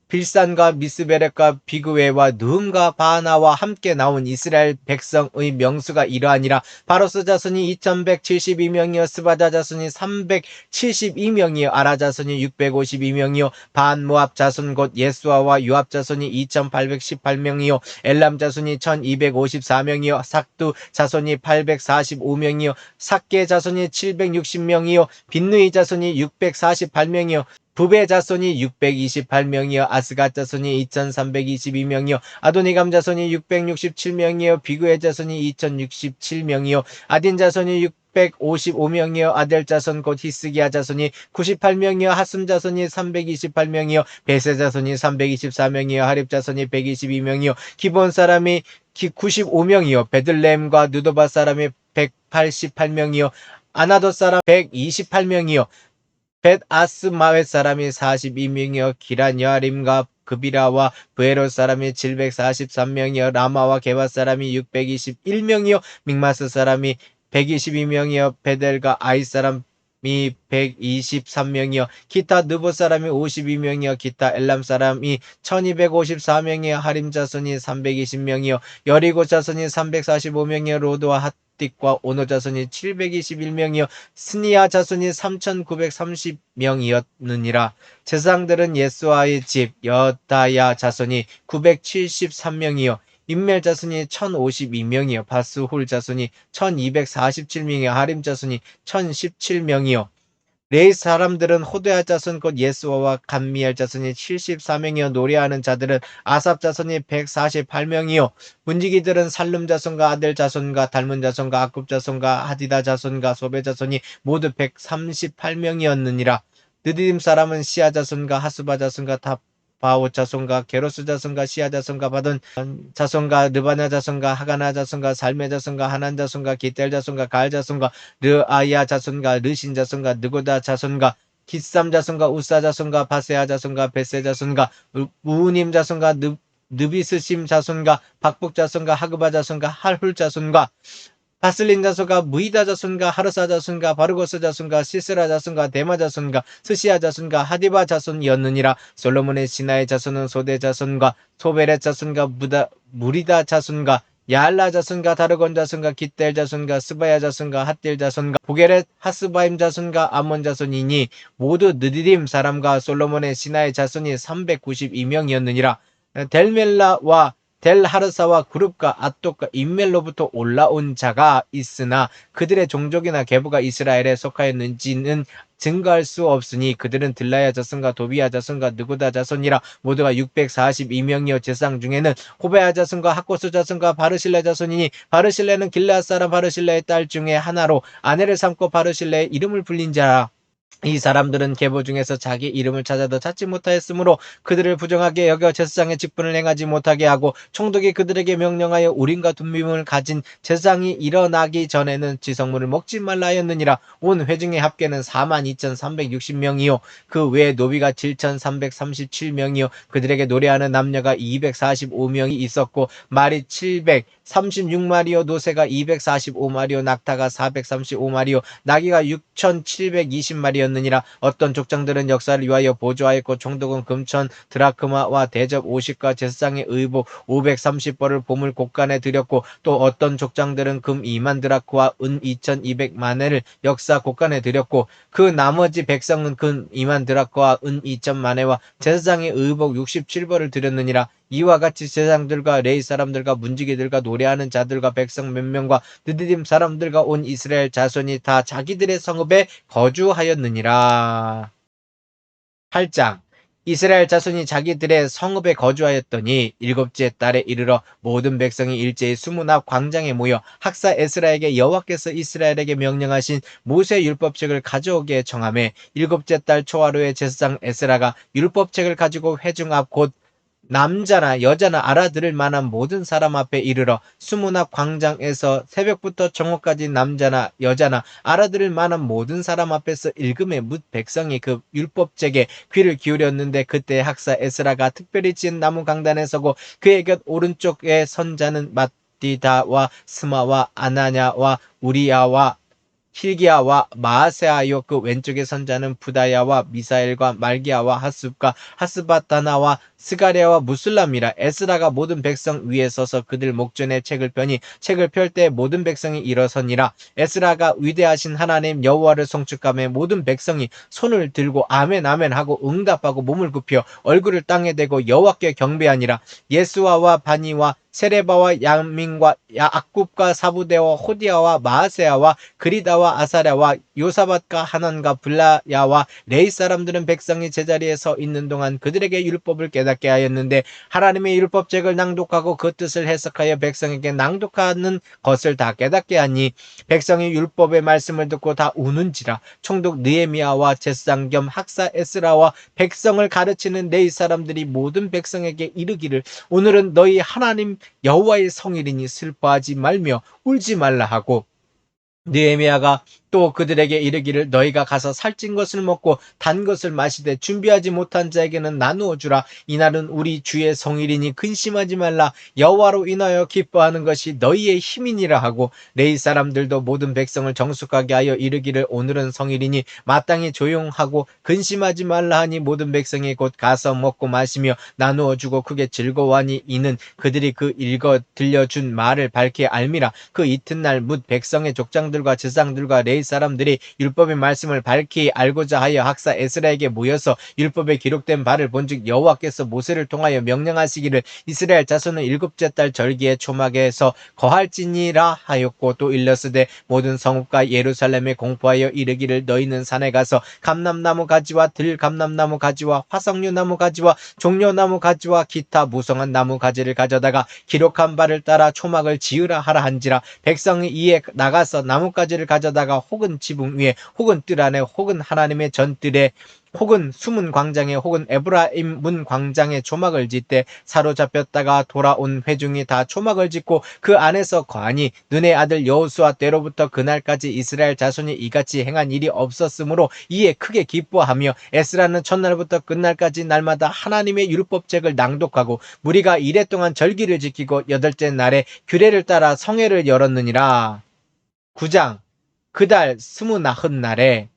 빌산과 미스베렉과 비그웨와 느흠과 바하나와 함께 나온 이스라엘 백성의 명수가 이러하니라. 바로스 자손이 2172명이요 스바다 자손이 372명이요 아라 자손이 652명이요 반모압 자손 곧 예수아와 요압 자손이 2818명이요 엘람 자손이 1254명이요 삭두 자손이 845명이요 삭게 자손이 760명이요 빈누이 자손이 648명이요 부베 자손이 628명이요 아스갓 자손이 2322명이요 아도니감 자손이 667명이요 비그의 자손이 2067명이요 아딘 자손이 655명이요 아델 자손 곧 히스기야 자손이 98명이요 하숨 자손이 328명이요 베세 자손이 324명이요 하립 자손이 122명이요 기본 사람이 95명이요 베들레헴과 누도바 사람이 188명이요 아나도 사람 128명이요 벳 아스마웻 사람이 42명이요 기란 여아림과 그비라와 브에롯 사람이 743명이요 라마와 게바 사람이 621명이요 믹마스 사람이 122명이요 베델과 아이 사람이 123명이요 기타 느보 사람이 52명이요 기타 엘람 사람이 1254명이요 하림 자손이 320명이요 여리고 자손이 345명이요 로드와 핫딕과 오노 자손이 721명이요 스니아 자손이 3930명이었느니라. 제사장들은 예수아의 집 여다야 자손이 973명이요 임멜 자손이 1052명이요 바스홀 자손이 1247명이요 하림 자손이 1017명이요 레이 사람들은 호두야 자손 곧 예수아와 감미엘 자손이 74명이요 노래하는 자들은 아삽 자손이 148명이요 문지기들은 살룸 자손과 아델 자손과 달문 자손과 아굽 자손과 하디다 자손과 소베 자손이 모두 138명이었느니라. 느디딤 사람은 시아 자손과 하수바 자손과 바오 자손과 게로스 자손과 시아 자손과 바돈 자손과 르바나 자손과 하가나 자손과 살메 자손과 하난 자손과 기텔 자손과 갈 자손과 르아야 자손과 르신 자손과 느고다 자손과 기삼 자손과 우사 자손과 바세아 자손과 베세 자손과 우님 자손과 느비스심 자손과 박복 자손과 하그바 자손과 할훌 자손과 바슬린 자손과 무이다 자손과 하르사 자손과 바르고스 자손과 시스라 자손과 데마 자손과 스시아 자손과 하디바 자손이었느니라. 솔로몬의 신하의 자손은 소대 자손과 소베렛 자손과 무리다 자손과 야알라 자손과 다르곤 자손과 기델 자손과 스바야 자손과 핫딜 자손과 보게렛 하스바임 자손과 아몬 자손이니 모두 느디딤 사람과 솔로몬의 신하의 자손이 392명이었느니라. 델멜라와 델하르사와 그룹과 앗독과 임멜로부터 올라온 자가 있으나 그들의 종족이나 계보가 이스라엘에 속하였는지는 증거할 수 없으니 그들은 들라야 자손과 도비야 자손과 느고다 자손이라. 모두가 642명이요 제사장 중에는 호베야 자손과 학고스 자손과 바르실레 자손이니 바르실레는 길르앗 사람 바르실레의 딸 중에 하나로 아내를 삼고 바르실레의 이름을 불린 자라. 이 사람들은 계보 중에서 자기 이름을 찾아도 찾지 못하였으므로 그들을 부정하게 여겨 제사장의 직분을 행하지 못하게 하고, 총독이 그들에게 명령하여 우림과 둠밈을 가진 제사장이 일어나기 전에는 지성물을 먹지 말라 하였느니라. 온 회중의 합계는 42,360명이요 그 외에 노비가 7,337명이요 그들에게 노래하는 남녀가 245명이 있었고, 말이 736마리요 노새가 245마리요 낙타가 435마리요 나귀가 6,720마리였느니라. 어떤 족장들은 역사를 위하여 보조하였고, 총독은 금천 드라크마와 대접 50과 제사장의 의복 530벌을 보물 곡간에 드렸고, 또 어떤 족장들은 금 2만 드라크와 은 2,200만회를 역사 곡간에 드렸고, 그 나머지 백성은 금 2만 드라크와 은 2,000만회와 제사장의 의복 67벌을 드렸느니라. 이와 같이 제사장들과 레위 사람들과 문지기들과 노래하는 자들과 백성 몇 명과 느디딤 사람들과 온 이스라엘 자손이 다 자기들의 성읍에 거주하였느니라. 8장. 이스라엘 자손이 자기들의 성읍에 거주하였더니 일곱째 달에 이르러 모든 백성이 일제히 수문 앞 광장에 모여 학사 에스라에게 여호와께서 이스라엘에게 명령하신 모세 율법책을 가져오게 청하매, 일곱째 달 초하루에 제사장 에스라가 율법책을 가지고 회중 앞 곧 남자나 여자나 알아들을 만한 모든 사람 앞에 이르러 수문 앞 광장에서 새벽부터 정오까지 남자나 여자나 알아들을 만한 모든 사람 앞에서 읽음에 뭇 백성이 그 율법책에 귀를 기울였는데, 그때 학사 에스라가 특별히 지은 나무 강단에 서고 그의 곁 오른쪽에 선 자는 맏디다와 스마와 아나냐와 우리야와 힐기야와 마아세아요 그 왼쪽에 선 자는 부다야와 미사엘과 말기야와 하습과 하스바다나와 스가랴와 무슬람이라. 에스라가 모든 백성 위에 서서 그들 목전에 책을 펴니 책을 펼 때 모든 백성이 일어서니라. 에스라가 위대하신 하나님 여호와를 송축하며 모든 백성이 손을 들고 아멘 아멘 하고 응답하고 몸을 굽혀 얼굴을 땅에 대고 여호와께 경배하니라. 예수아와 바니와 세레바와 야민과 악굽과 사부대와 호디아와 마아세아와 그리다와 아사랴와 요사밧과 하난과 블라야와 레이 사람들은 백성이 제자리에 서 있는 동안 그들에게 율법을 깨닫게 하였는데, 하나님의 율법책을 낭독하고 그 뜻을 해석하여 백성에게 낭독하는 것을 다 깨닫게 하니, 백성이 율법의 말씀을 듣고 다 우는지라. 총독 느헤미야와 제사장 겸 학사 에스라와 백성을 가르치는 레위 사람들이 모든 백성에게 이르기를, 오늘은 너희 하나님 여호와의 성일이니 슬퍼하지 말며 울지 말라 하고, 느헤미야가 또 그들에게 이르기를, 너희가 가서 살찐 것을 먹고 단 것을 마시되 준비하지 못한 자에게는 나누어 주라. 이날은 우리 주의 성일이니 근심하지 말라. 여호와로 인하여 기뻐하는 것이 너희의 힘이니라 하고, 레위 사람들도 모든 백성을 정숙하게 하여 이르기를, 오늘은 성일이니 마땅히 조용하고 근심하지 말라 하니, 모든 백성이 곧 가서 먹고 마시며 나누어 주고 크게 즐거워하니, 이는 그들이 그 읽어 들려준 말을 밝히 알미라. 그 이튿날 뭇 백성의 족장들과 제사장들과 레위 사람들이 율법의 말씀을 밝히 알고자 하여 학사 에스라에게 모여서 율법에 기록된 바를 본즉, 여호와께서 모세를 통하여 명령하시기를 이스라엘 자손은 일곱째 달 절기에 초막에서 거할지니라 하였고, 또 일러스되 모든 성읍과 예루살렘에 공포하여 이르기를, 너희는 산에 가서 감람나무 가지와 들감람나무 가지와 화석류 나무 가지와 종려나무 가지와 기타 무성한 나무 가지를 가져다가 기록한 바를 따라 초막을 지으라 하라 한지라. 백성이 이에 나가서 나뭇가지를 가져다가 혹은 지붕 위에 혹은 뜰 안에 혹은 하나님의 전뜰에 혹은 수문 광장에 혹은 에브라임 문 광장에 초막을 짓되, 사로잡혔다가 돌아온 회중이 다 초막을 짓고 그 안에서 거하니, 눈의 아들 여호수아 때로부터 그날까지 이스라엘 자손이 이같이 행한 일이 없었으므로 이에 크게 기뻐하며, 에스라는 첫날부터 끝날까지 날마다 하나님의 율법책을 낭독하고 무리가 이레 동안 절기를 지키고 여덟째 날에 규례를 따라 성회를 열었느니라. 9장. 그달 스무나흔 날에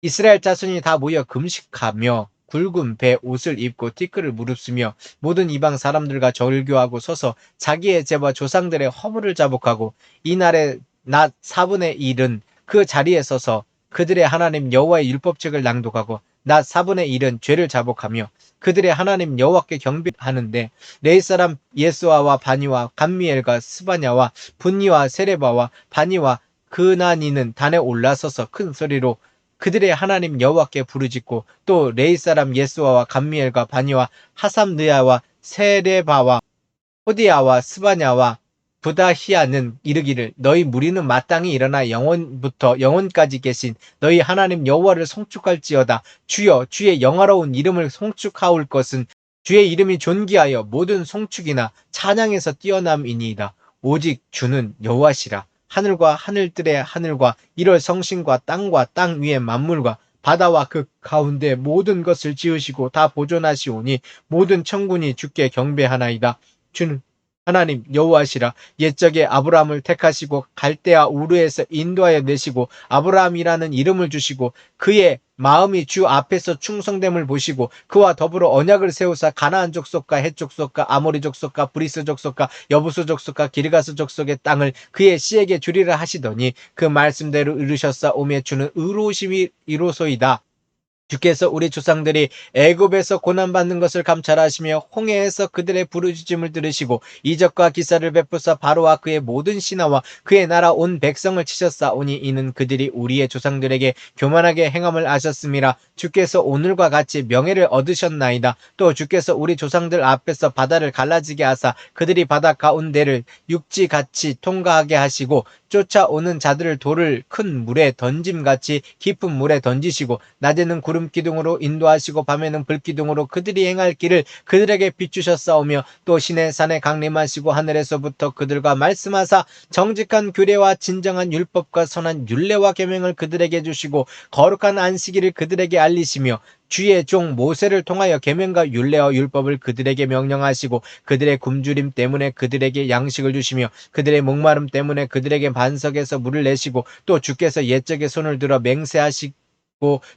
이스라엘 자손이 다 모여 금식하며 굵은 배 옷을 입고 티끌을 무릅쓰며 모든 이방 사람들과 절교하고 서서 자기의 죄와 조상들의 허물을 자복하고, 이날의 낮 4분의 1은 그 자리에 서서 그들의 하나님 여호와의 율법책을 낭독하고 낮 4분의 1은 죄를 자복하며 그들의 하나님 여호와께 경배하는데, 레위 사람 예수아와 바니와 감미엘과 스바냐와 분니와 세레바와 바니와 그나니는 단에 올라서서 큰 소리로 그들의 하나님 여호와께 부르짖고, 또 레위 사람 예수아와 감미엘과 바니와 하삼느야와 세레바와 호디야와 스바냐와 부다히아는 이르기를 너희 무리는 마땅히 일어나 영원부터 영원까지 계신 너희 하나님 여호와를 송축할지어다. 주여 주의 영화로운 이름을 송축하올 것은 주의 이름이 존귀하여 모든 송축이나 찬양에서 뛰어남이니이다. 오직 주는 여호와시라. 하늘과 하늘들의 하늘과 이럴 성신과 땅 위의 만물과 바다와 그 가운데 모든 것을 지으시고 다 보존하시오니 모든 천군이 주께 경배하나이다. 주는 하나님 여호와시라. 옛적에 아브라함을 택하시고 갈대아 우르에서 인도하여 내시고 아브라함이라는 이름을 주시고 그의 마음이 주 앞에서 충성됨을 보시고 그와 더불어 언약을 세우사 가나안 족속과 헷 족속과 아모리 족속과 브리스 족속과 여부수 족속과 기르가스 족속의 땅을 그의 씨에게 주리라 하시더니 그 말씀대로 이루셨사오며 주는 의로우심이 이로소이다. 주께서 우리 조상들이 애굽에서 고난받는 것을 감찰하시며 홍해에서 그들의 부르짖음을 들으시고 이적과 기사를 베푸사 바로와 그의 모든 신하와 그의 나라 온 백성을 치셨사오니 이는 그들이 우리의 조상들에게 교만하게 행함을 아셨음이라. 주께서 오늘과 같이 명예를 얻으셨나이다. 또 주께서 우리 조상들 앞에서 바다를 갈라지게 하사 그들이 바다 가운데를 육지같이 통과하게 하시고 쫓아오는 자들을 돌을 큰 물에 던짐같이 깊은 물에 던지시고 낮에는 구름 기둥으로 인도하시고 밤에는 불 기둥으로 그들이 행할 길을 그들에게 비추셨사오며 또 신의 산에 강림하시고 하늘에서부터 그들과 말씀하사 정직한 규례와 진정한 율법과 선한 율례와 계명을 그들에게 주시고 거룩한 안식일을 그들에게 알리시며 주의 종 모세를 통하여 계명과 율례와 율법을 그들에게 명령하시고 그들의 굶주림 때문에 그들에게 양식을 주시며 그들의 목마름 때문에 그들에게 반석에서 물을 내시고 또 주께서 옛적에 손을 들어 맹세하시고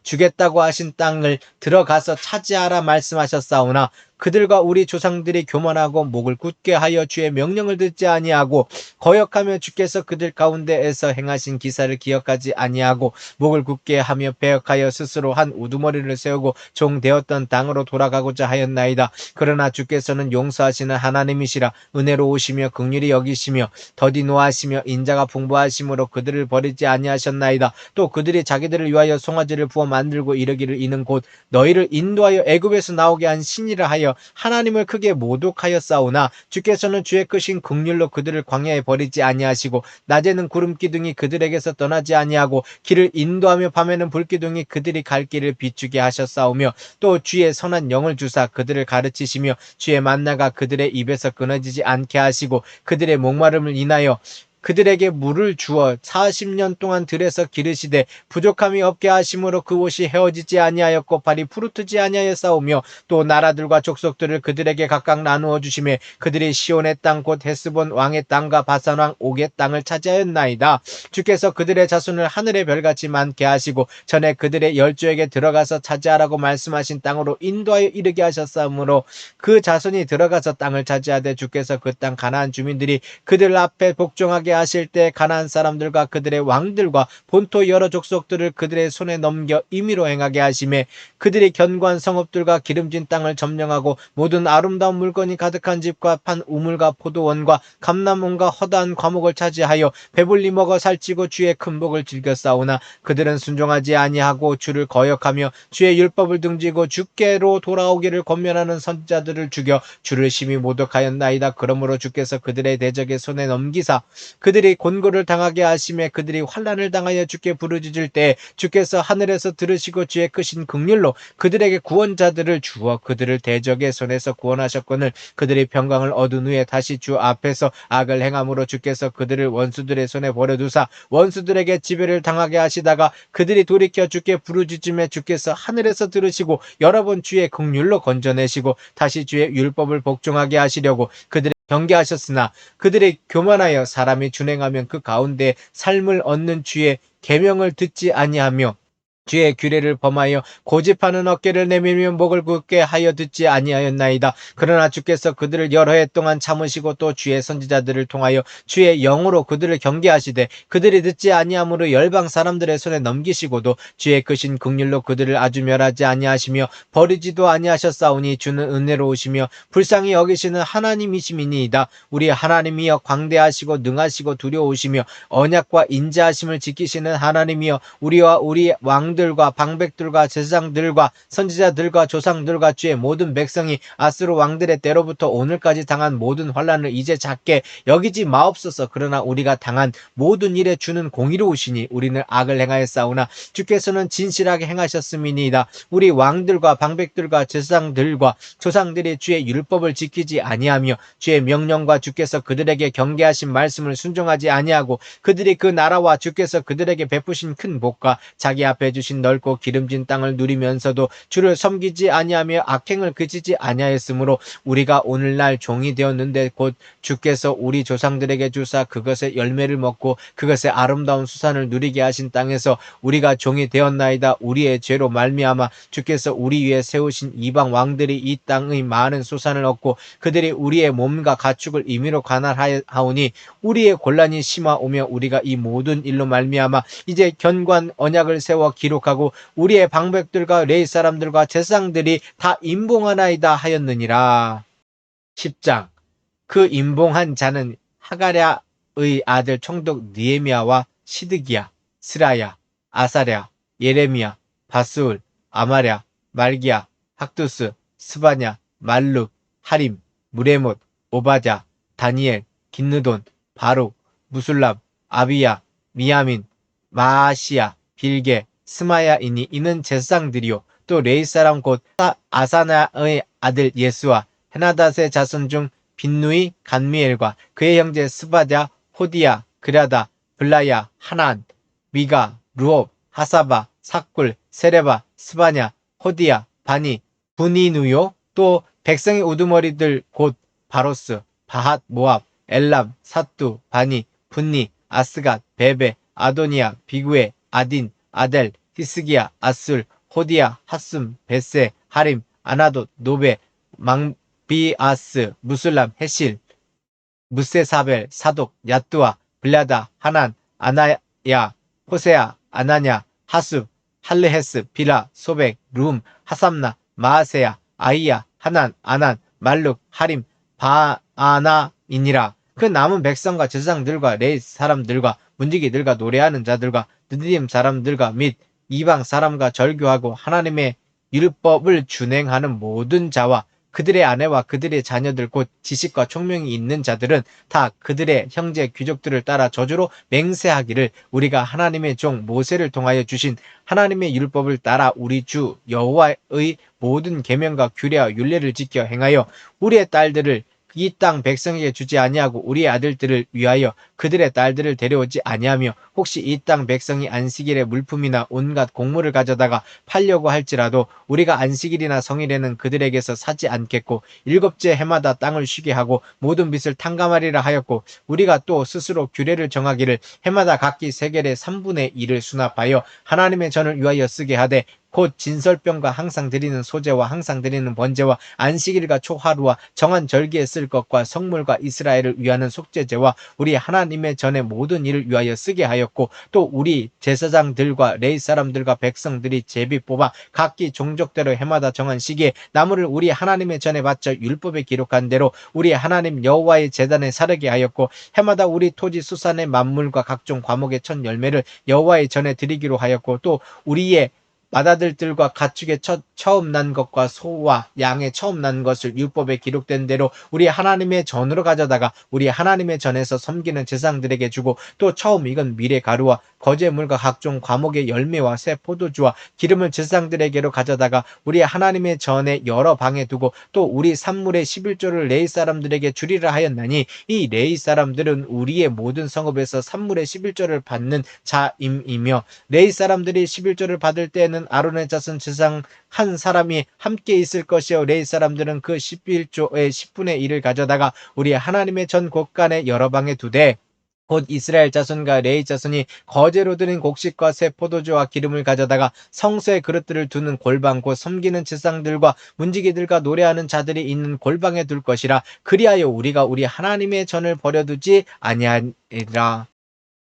주겠다고 하신 땅을 들어가서 차지하라 말씀하셨사오나 그들과 우리 조상들이 교만하고 목을 굳게 하여 주의 명령을 듣지 아니하고 거역하며 주께서 그들 가운데에서 행하신 기사를 기억하지 아니하고 목을 굳게 하며 배역하여 스스로 한 우두머리를 세우고 종되었던 땅으로 돌아가고자 하였나이다. 그러나 주께서는 용서하시는 하나님이시라. 은혜로우시며 긍휼히 여기시며 더디 노하시며 인자가 풍부하심으로 그들을 버리지 아니하셨나이다. 또 그들이 자기들을 위하여 송아지를 부어 만들고 이르기를 이는 곧 너희를 인도하여 애굽에서 나오게 한 신이라 하여 하나님을 크게 모독하였사오나 주께서는 주의 크신 긍휼로 그들을 광야에 버리지 아니하시고 낮에는 구름 기둥이 그들에게서 떠나지 아니하고 길을 인도하며 밤에는 불 기둥이 그들이 갈 길을 비추게 하셨사오며 또 주의 선한 영을 주사 그들을 가르치시며 주의 만나가 그들의 입에서 끊어지지 않게 하시고 그들의 목마름을 인하여 그들에게 물을 주어 40년 동안 들에서 기르시되 부족함이 없게 하심으로 그 옷이 헤어지지 아니하였고 발이 푸르트지 아니하였사오며 또 나라들과 족속들을 그들에게 각각 나누어 주시매 그들이 시온의 땅 곧 헤스본 왕의 땅과 바산 왕 옥의 땅을 차지하였나이다. 주께서 그들의 자손을 하늘의 별같이 많게 하시고 전에 그들의 열조에게 들어가서 차지하라고 말씀하신 땅으로 인도하여 이르게 하셨사오므로 그 자손이 들어가서 땅을 차지하되 주께서 그 땅 가나안 주민들이 그들 앞에 복종하게 하실 때 가나안 사람들과 그들의 왕들과 본토 여러 족속들을 그들의 손에 넘겨 임의로 행하게 하심에 그들이 견고한 성읍들과 기름진 땅을 점령하고 모든 아름다운 물건이 가득한 집과 판 우물과 포도원과 감람원과 허다한 과목을 차지하여 배불리 먹어 살찌고 주의 큰 복을 즐겼사오나 그들은 순종하지 아니하고 주를 거역하며 주의 율법을 등지고 주께로 돌아오기를 권면하는 선지자들을 죽여 주를 심히 모독하였나이다. 그러므로 주께서 그들의 대적의 손에 넘기사 그들이 곤고를 당하게 하심에 그들이 환난을 당하여 주께 부르짖을 때 주께서 하늘에서 들으시고 주의 크신 긍휼로 그들에게 구원자들을 주어 그들을 대적의 손에서 구원하셨거늘 그들이 평강을 얻은 후에 다시 주 앞에서 악을 행함으로 주께서 그들을 원수들의 손에 버려두사 원수들에게 지배를 당하게 하시다가 그들이 돌이켜 주께 부르짖음에 주께서 하늘에서 들으시고 여러 번 주의 긍휼로 건져내시고 다시 주의 율법을 복종하게 하시려고 그들의 경계하셨으나 그들이 교만하여 사람이 준행하면 그 가운데 삶을 얻는 주의 계명을 듣지 아니하며 주의 규례를 범하여 고집하는 어깨를 내밀며 목을 굳게 하여 듣지 아니하였나이다. 그러나 주께서 그들을 여러 해 동안 참으시고 또 주의 선지자들을 통하여 주의 영으로 그들을 경계하시되 그들이 듣지 아니함으로 열방 사람들의 손에 넘기시고도 주의 크신 긍휼로 그들을 아주 멸하지 아니하시며 버리지도 아니하셨사오니 주는 은혜로우시며 불쌍히 여기시는 하나님이심이니이다. 우리 하나님이여 광대하시고 능하시고 두려우시며 언약과 인자하심을 지키시는 하나님이여 우리와 우리 왕 왕들과 방백들과 제사장들과 선지자들과 조상들과 주의 모든 백성이 아수르 왕들의 때로부터 오늘까지 당한 모든 환난을 이제 작게 여기지 마옵소서. 그러나 우리가 당한 모든 일에 주는 공의로우시니 우리는 악을 행하였사오나 주께서는 진실하게 행하셨음이니이다. 우리 왕들과 방백들과 제사장들과 조상들이 주의 율법을 지키지 아니하며 주의 명령과 주께서 그들에게 경계하신 말씀을 순종하지 아니하고 그들이 그 나라와 주께서 그들에게 베푸신 큰 복과 자기 앞에 주신 넓고 기름진 땅을 누리면서도 주를 섬기지 아니하며 악행을 그치지 아니하였으므로 우리가 오늘날 종이 되었는데 곧 주께서 우리 조상들에게 주사 그것의 열매를 먹고 그것의 아름다운 수산을 누리게 하신 땅에서 우리가 종이 되었나이다. 우리의 죄로 말미암아 주께서 우리 위에 세우신 이방 왕들이 이 땅의 많은 수산을 얻고 그들이 우리의 몸과 가축을 임의로 관할하오니 우리의 곤란이 심하오며 우리가 이 모든 일로 말미암아 이제 견고한 언약을 세워 기록하고 우리의 방백들과 레위 사람들과 제사장들이 다 임봉하나이다 하였느니라. 10장. 그 임봉한 자는 하가랴의 아들 총독 느헤미야와 시드기야, 스라야, 아사랴, 예레미야, 바스울, 아마랴, 말기야, 학두스, 스바냐, 말룩, 하림, 무레못, 오바자, 다니엘, 긴느돈, 바룩, 무술람, 아비야, 미야민, 마아시야, 빌게, 스마야이니 이는 제사장들이요 또 레위 사람 곧 아사나의 아들 예수와 헤나닷의 자손 중 빈누이 간미엘과 그의 형제 스바랴, 호디야, 그랴다, 블라야, 하난, 미가, 루옵, 하사바, 삭굴, 세레바, 스바냐, 호디야, 바니, 분이누요 또 백성의 우두머리들 곧 바로스, 바핫, 모압, 엘람, 사뚜, 바니, 분니, 아스갓, 베베, 아도니아, 비구에, 아딘, 아델, 히스기야, 아술, 호디야, 핫숨, 베세, 하림, 아나돗, 노베, 망비아스, 무술람, 헤실, 무세사벨, 사독, 야뚜아, 블라다, 하난, 아나야, 호세야, 아나냐, 하수, 할르헤스, 비라, 소백, 룸, 하삼나, 마아세야, 아이야, 하난, 아난, 말룩, 하림, 바아나이니라. 그 남은 백성과 제사장들과 레위 사람들과 문지기들과 노래하는 자들과 느디임 사람들과 및 이방 사람과 절교하고 하나님의 율법을 준행하는 모든 자와 그들의 아내와 그들의 자녀들 곧 지식과 총명이 있는 자들은 다 그들의 형제 귀족들을 따라 저주로 맹세하기를 우리가 하나님의 종 모세를 통하여 주신 하나님의 율법을 따라 우리 주 여호와의 모든 계명과 규례와 율례를 지켜 행하여 우리의 딸들을 이 땅 백성에게 주지 아니하고 우리의 아들들을 위하여 그들의 딸들을 데려오지 아니하며 혹시 이 땅 백성이 안식일에 물품이나 온갖 곡물을 가져다가 팔려고 할지라도 우리가 안식일이나 성일에는 그들에게서 사지 않겠고 일곱째 해마다 땅을 쉬게 하고 모든 빚을 탕감하리라 하였고 우리가 또 스스로 규례를 정하기를 해마다 각기 세겔의 3분의 1을 수납하여 하나님의 전을 위하여 쓰게 하되 곧 진설병과 항상 드리는 소제와 항상 드리는 번제와 안식일과 초하루와 정한 절기에 쓸 것과 성물과 이스라엘을 위하는 속죄제와 우리 하나님의 전의 모든 일을 위하여 쓰게 하였고 또 우리 제사장들과 레위 사람들과 백성들이 제비 뽑아 각기 종족대로 해마다 정한 시기에 나무를 우리 하나님의 전에 바쳐 율법에 기록한 대로 우리 하나님 여호와의 제단에 사르게 하였고 해마다 우리 토지 수산의 만물과 각종 과목의 첫 열매를 여호와의 전에 드리기로 하였고 또 우리의 맏아들들과 가축의 처음 난 것과 소와 양의 처음 난 것을 율법에 기록된 대로 우리 하나님의 전으로 가져다가 우리 하나님의 전에서 섬기는 제사장들에게 주고 또 처음 익은 밀의 가루와 거제물과 각종 과목의 열매와 새 포도주와 기름을 제사장들에게로 가져다가 우리 하나님의 전에 여러 방에 두고 또 우리 산물의 11조를 레위 사람들에게 주리라 하였나니 이 레위 사람들은 우리의 모든 성읍에서 산물의 11조를 받는 자임이며 레위 사람들이 11조를 받을 때에는 아론의 자손 제사장 한 사람이 함께 있을 것이요 레위 사람들은 그 11조의 10분의 1을 가져다가 우리 하나님의 전 곳간에 여러 방에 두되 곧 이스라엘 자손과 레위 자손이 거제로 드린 곡식과 새 포도주와 기름을 가져다가 성소의 그릇들을 두는 골방 곧 섬기는 제사장들과 문지기들과 노래하는 자들이 있는 골방에 둘 것이라. 그리하여 우리가 우리 하나님의 전을 버려두지 아니하리라.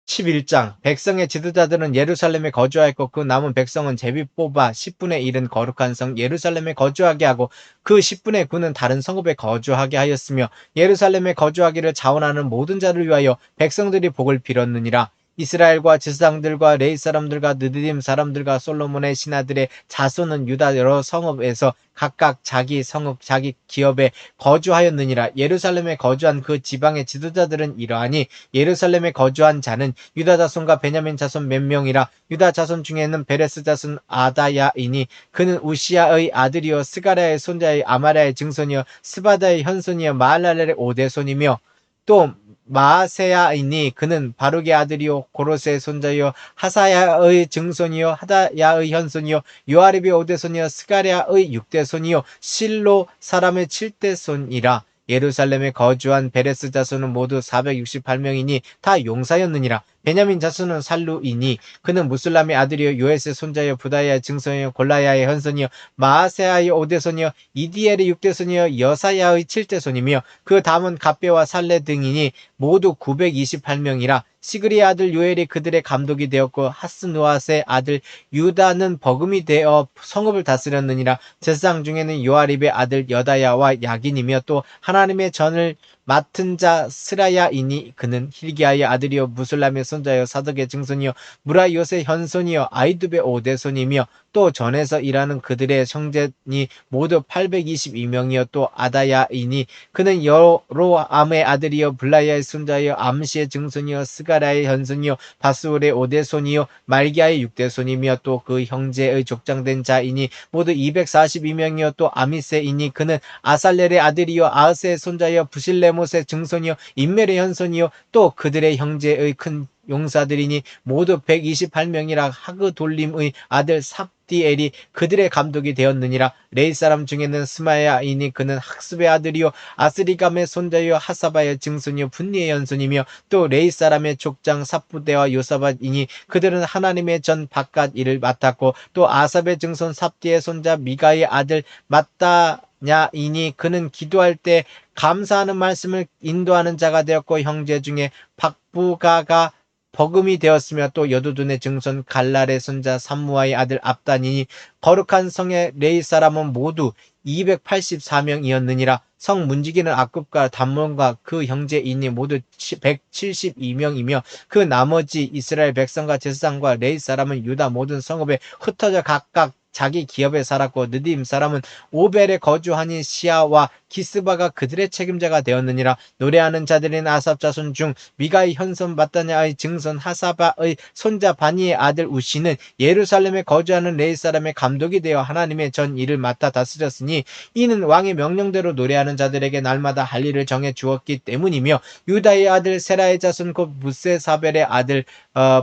11장. 백성의 지도자들은 예루살렘에 거주하였고 그 남은 백성은 제비 뽑아 10분의 1은 거룩한 성 예루살렘에 거주하게 하고 그 10분의 9는 다른 성읍에 거주하게 하였으며 예루살렘에 거주하기를 자원하는 모든 자를 위하여 백성들이 복을 빌었느니라. 이스라엘과 제사장들과 레위 사람들과 느디딤 사람들과 솔로몬의 신하들의 자손은 유다 여러 성읍에서 각각 자기 성읍 자기 기업에 거주하였느니라. 예루살렘에 거주한 그 지방의 지도자들은 이러하니 예루살렘에 거주한 자는 유다 자손과 베냐민 자손 몇 명이라. 유다 자손 중에는 베레스 자손 아다야이니 그는 우시야의 아들이요 스가랴의 손자의 아마랴의 증손이요 스바다의 현손이요 마할랄렐의 오대손이며 또 마세야이니 그는 바룩의 아들이요 고로스의 손자요 하사야의 증손이요 하다야의 현손이요 요아립의 오대손이요 스가랴의 육대손이요 실로 사람의 칠대손이라. 예루살렘에 거주한 베레스 자손은 모두 468명이니 다 용사였느니라. 베냐민 자손은 살루이니 그는 무슬람의 아들이요 요에스의 손자요 부다야의 증손이요 골라야의 현손이요 마아세야의 오대손이요 이디엘의 육대손이요 여사야의 칠대손이며 그 다음은 갑배와 살레 등이니 모두 928명이라. 시그리의 아들 요엘이 그들의 감독이 되었고 하스누아스의 아들 유다는 버금이 되어 성읍을 다스렸느니라. 제사장 중에는 요아립의 아들 여다야와 야긴이며 또 하나님의 전을 맡은 자 스라야이니 그는 힐기야의 아들이요 무슬람의 손자요 사덕의 증손이요 무라요의 현손이요 아이두베 오대손이며 또 전에서 일하는 그들의 형제니 모두 822명이요 또 아다야이니 그는 여로암의 아들이요 블라야의 손자요 암시의 증손이요 스가랴의 현손이요 바스울의 오대손이요 말기야의 육대손이며 또 그 형제의 족장된 자이니 모두 242명이요 또 아미세이니 그는 아살렐의 아들이요 아흐스의 손자요 부실레못의 증손이요 인멜의 현손이요 또 그들의 형제의 큰 용사들이니 모두 128명이라. 하그돌림의 아들 삽디엘이 그들의 감독이 되었느니라. 레이 사람 중에는 스마야이니 그는 학습의 아들이요 아스리감의 손자요 하사바의 증손이요 분니의 현손이며 또 레이 사람의 족장 삽부대와 요사밭이니 그들은 하나님의 전 바깥 일을 맡았고 또 아삽의 증손 삽디의 손자 미가의 아들 맞다냐이니 그는 기도할 때 감사하는 말씀을 인도하는 자가 되었고 형제 중에 박부가가 버금이 되었으며 또 여두둔의 증손 갈랄의 손자 삼무아의 아들 압단이니 거룩한 성의 레이 사람은 모두 284명이었느니라. 성 문지기는 악굽과 담몬과 그 형제이니 모두 172명이며 그 나머지 이스라엘 백성과 제사장과 레이 사람은 유다 모든 성읍에 흩어져 각각 자기 기업에 살았고 느딤 사람은 오벨에 거주하니 시아와 기스바가 그들의 책임자가 되었느니라. 노래하는 자들인 아삽 자손 중 미가의 현손 마따냐의 증손 하사바의 손자 바니의 아들 우시는 예루살렘에 거주하는 레이 사람의 감독이 되어 하나님의 전 일을 맡아 다스렸으니 이는 왕의 명령대로 노래하는 자들에게 날마다 할 일을 정해 주었기 때문이며 유다의 아들 세라의 자손 곧 무세사벨의 아들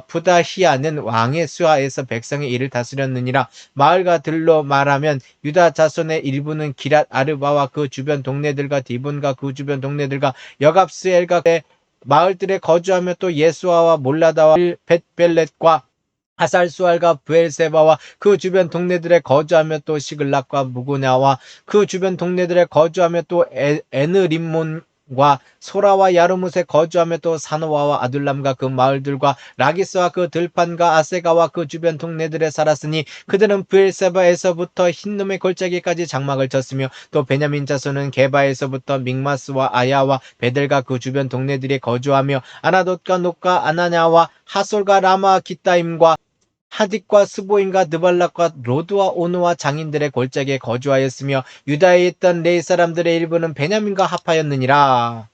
부다히야는 왕의 수하에서 백성의 일을 다스렸느니라. 마을과 들로 말하면 유다 자손의 일부는 기랏 아르바와 그 주변 동네들과 디본과 그 주변 동네들과 여갑스엘과 마을들에 거주하며 또 예수아와 몰라다와 벳벨렛과 하살수알과 브엘세바와 그 주변 동네들에 거주하며 또 시글락과 무구냐와 그 주변 동네들에 거주하며 또 에느림몬과 소라와 야르뭇에 거주하며 또 사노아와 아둘람과 그 마을들과 라기스와 그 들판과 아세가와 그 주변 동네들에 살았으니 그들은 브엘세바에서부터 흰놈의 골짜기까지 장막을 쳤으며 또 베냐민 자손은 게바에서부터 믹마스와 아야와 베델과 그 주변 동네들에 거주하며 아나돗과 녹과 아나냐와 하솔과 라마 기타임과 하딕과 스보임과 느발락과 로드와 오노와 장인들의 골짜기에 거주하였으며 유다에 있던 레이 사람들의 일부는 베냐민과 합하였느니라.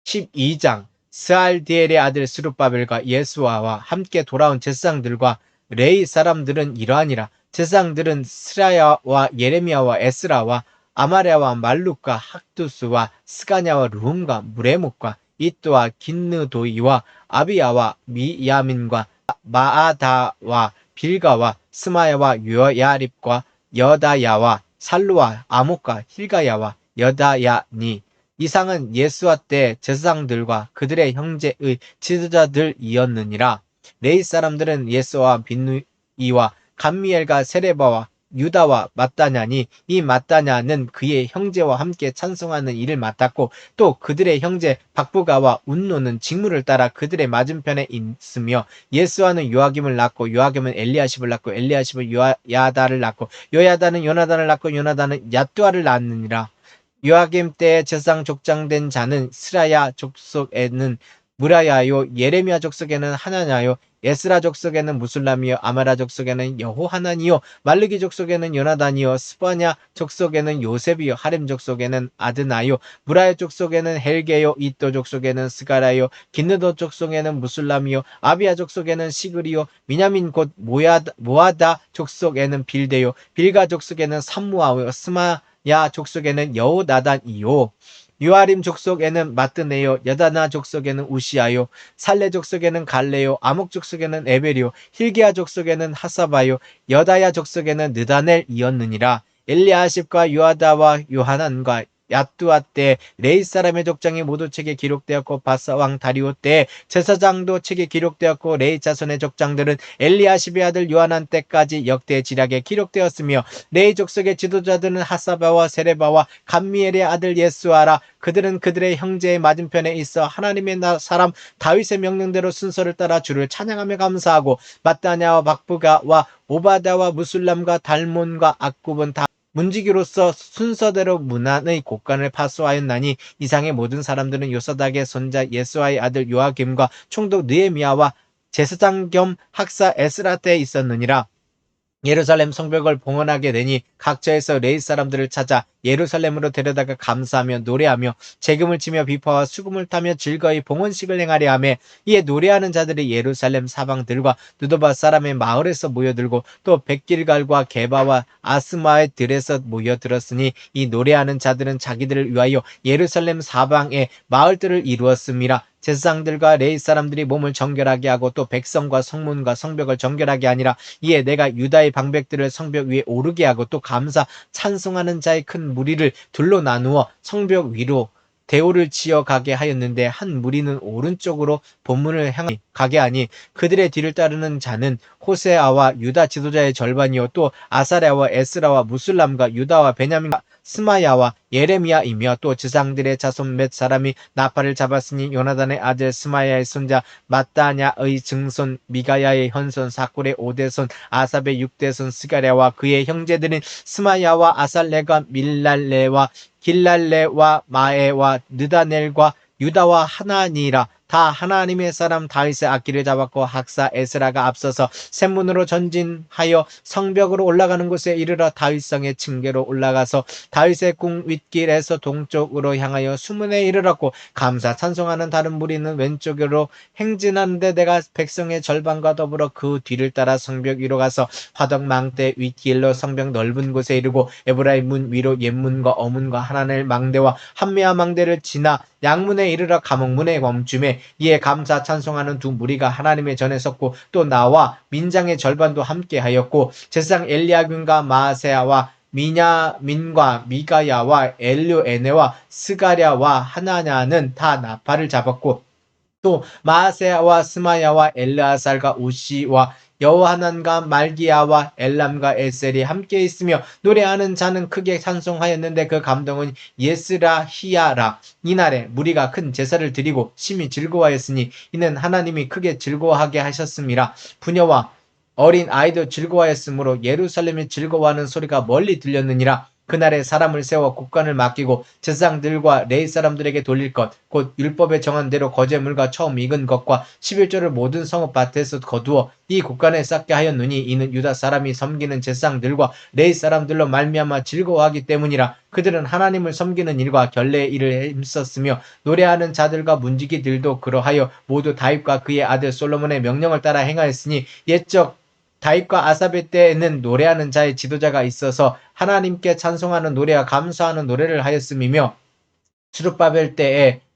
12장 스알디엘의 아들 스룹바벨과 예수아와 함께 돌아온 제사장들과 레이 사람들은 이러하니라. 제사장들은 스라야와 예레미야와 에스라와 아마랴와 말룩과 학두스와 스가냐와 룸과 무레목과 이또와 긴느도이와 아비야와 미야민과 마아다와 빌가와 스마야와 요야립과 여다야와 살루와 아목과 힐가야와 여다야니 이상은 예수와 때 제사장들과 그들의 형제의 지도자들이었느니라. 레이 사람들은 예수와 빈누이와 감미엘과 세레바와 유다와 마따냐니 이 마따냐는 그의 형제와 함께 찬송하는 일을 맡았고 또 그들의 형제 박부가와 운노는 직무를 따라 그들의 맞은편에 있으며 예수아는 요아김을 낳고 요아김은 엘리야십을 낳고 엘리야십은 요야다를 낳고 요야다는 요나단을 낳고 요나단은 얏두아를 낳느니라. 요아김 때에 제사장 족장된 자는 스라야 족속에는 무라야요. 예레미야 족속에는 하나냐요. 에스라 족속에는 무술람이요. 아마라 족속에는 여호하나니요. 말르기 족속에는 요나단이요. 스바냐 족속에는 요셉이요. 하렘 족속에는 아드나요. 무라야 족속에는 헬게요. 이또 족속에는 스가라요. 긴느도 족속에는 무술람이요. 아비야 족속에는 시그리요. 미냐민 곧 모아다 족속에는 빌데요. 빌가 족속에는 삼무아요. 스마야 족속에는 여호나단이요. 유아림 족속에는 마뜨네요. 여다나 족속에는 우시아요. 살레 족속에는 갈레요. 아목 족속에는 에벨이요. 힐기야 족속에는 하사바요. 여다야 족속에는 느다넬이었느니라. 엘리아십과 요아다와 요하난과 야뚜아 때 레이 사람의 족장이 모두 책에 기록되었고 바사 왕 다리오 때 제사장도 책에 기록되었고 레이 자손의 족장들은 엘리아십의 아들 요하난 때까지 역대 지략에 기록되었으며 레이 족속의 지도자들은 하사바와 세레바와 감미엘의 아들 예수아라. 그들은 그들의 형제의 맞은편에 있어 하나님의 사람 다윗의 명령대로 순서를 따라 주를 찬양하며 감사하고 마따냐와 박부가와 오바다와 무술람과 달몬과 악굽은 다 문지기로서 순서대로 문안의 곡간을 파수하였나니 이상의 모든 사람들은 요사닥의 손자 예수아의 아들 요아김과 총독 느헤미야와 제사장 겸 학사 에스라 때에 있었느니라. 예루살렘 성벽을 봉헌하게 되니 각처에서 레위 사람들을 찾아 예루살렘으로 데려다가 감사하며 노래하며 재금을 치며 비파와 수금을 타며 즐거이 봉헌식을 행하려 하며 이에 노래하는 자들이 예루살렘 사방들과 느도바 사람의 마을에서 모여들고 또 백길갈과 게바와 아스마의 들에서 모여들었으니 이 노래하는 자들은 자기들을 위하여 예루살렘 사방에 마을들을 이루었음이라. 제사장들과 레위 사람들이 몸을 정결하게 하고 또 백성과 성문과 성벽을 정결하게 하니라. 이에 내가 유다의 방백들을 성벽 위에 오르게 하고 또 감사 찬송하는 자의 큰 무리를 둘로 나누어 성벽 위로 대오를 지어 가게 하였는데 한 무리는 오른쪽으로 본문을 향해 가게 하니 그들의 뒤를 따르는 자는 호세아와 유다 지도자의 절반이요 또 아사랴와 에스라와 무술람과 유다와 베냐민과 스마야와 예레미야이며 또 지상들의 자손 몇 사람이 나팔을 잡았으니 요나단의 아들 스마야의 손자 마따냐의 증손 미가야의 현손 사꿀의 5대손 아삽의 6대손 스가랴와 그의 형제들은 스마야와 아살레가 밀랄레와 길랄레와 마에와 느다넬과 유다와 하나니라. 다 하나님의 사람 다윗의 악기를 잡았고 학사 에스라가 앞서서 샘문으로 전진하여 성벽으로 올라가는 곳에 이르러 다윗성의 층계로 올라가서 다윗의 궁 윗길에서 동쪽으로 향하여 수문에 이르렀고 감사 찬송하는 다른 무리는 왼쪽으로 행진하는데 내가 백성의 절반과 더불어 그 뒤를 따라 성벽 위로 가서 화덕망대 윗길로 성벽 넓은 곳에 이르고 에브라임 문 위로 옛문과 어문과 하나넬 망대와 한메아 망대를 지나 양문에 이르러 감옥문에 멈춤에 이에 감사 찬송하는 두 무리가 하나님의 전에 섰고 또 나와 민장의 절반도 함께 하였고 제사장 엘리야김과 마아세야와 미냐민과 미가야와 엘류에네와 스가랴와 하나냐는 다 나팔을 잡았고 또 마아세야와 스마야와 엘르아살과 우시와 여호하난과 말기야와 엘람과 에셀이 함께 있으며 노래하는 자는 크게 찬송하였는데 그 감동은 예스라히야라. 이날에 무리가 큰 제사를 드리고 심히 즐거워하였으니 이는 하나님이 크게 즐거워하게 하셨음이라. 부녀와 어린 아이도 즐거워하였으므로 예루살렘이 즐거워하는 소리가 멀리 들렸느니라. 그날에 사람을 세워 국관을 맡기고 제사장들과 레위 사람들에게 돌릴 것 곧 율법에 정한 대로 거제물과 처음 익은 것과 11조를 모든 성읍밭에서 거두어 이 국관에 쌓게 하였느니 이는 유다 사람이 섬기는 제사장들과 레위 사람들로 말미암아 즐거워하기 때문이라. 그들은 하나님을 섬기는 일과 결례의 일을 힘썼으며 노래하는 자들과 문지기들도 그러하여 모두 다윗과 그의 아들 솔로몬의 명령을 따라 행하였으니 옛적 다윗과 아삽의 때에는 노래하는 자의 지도자가 있어서 하나님께 찬송하는 노래와 감사하는 노래를 하였음이며 스룹바벨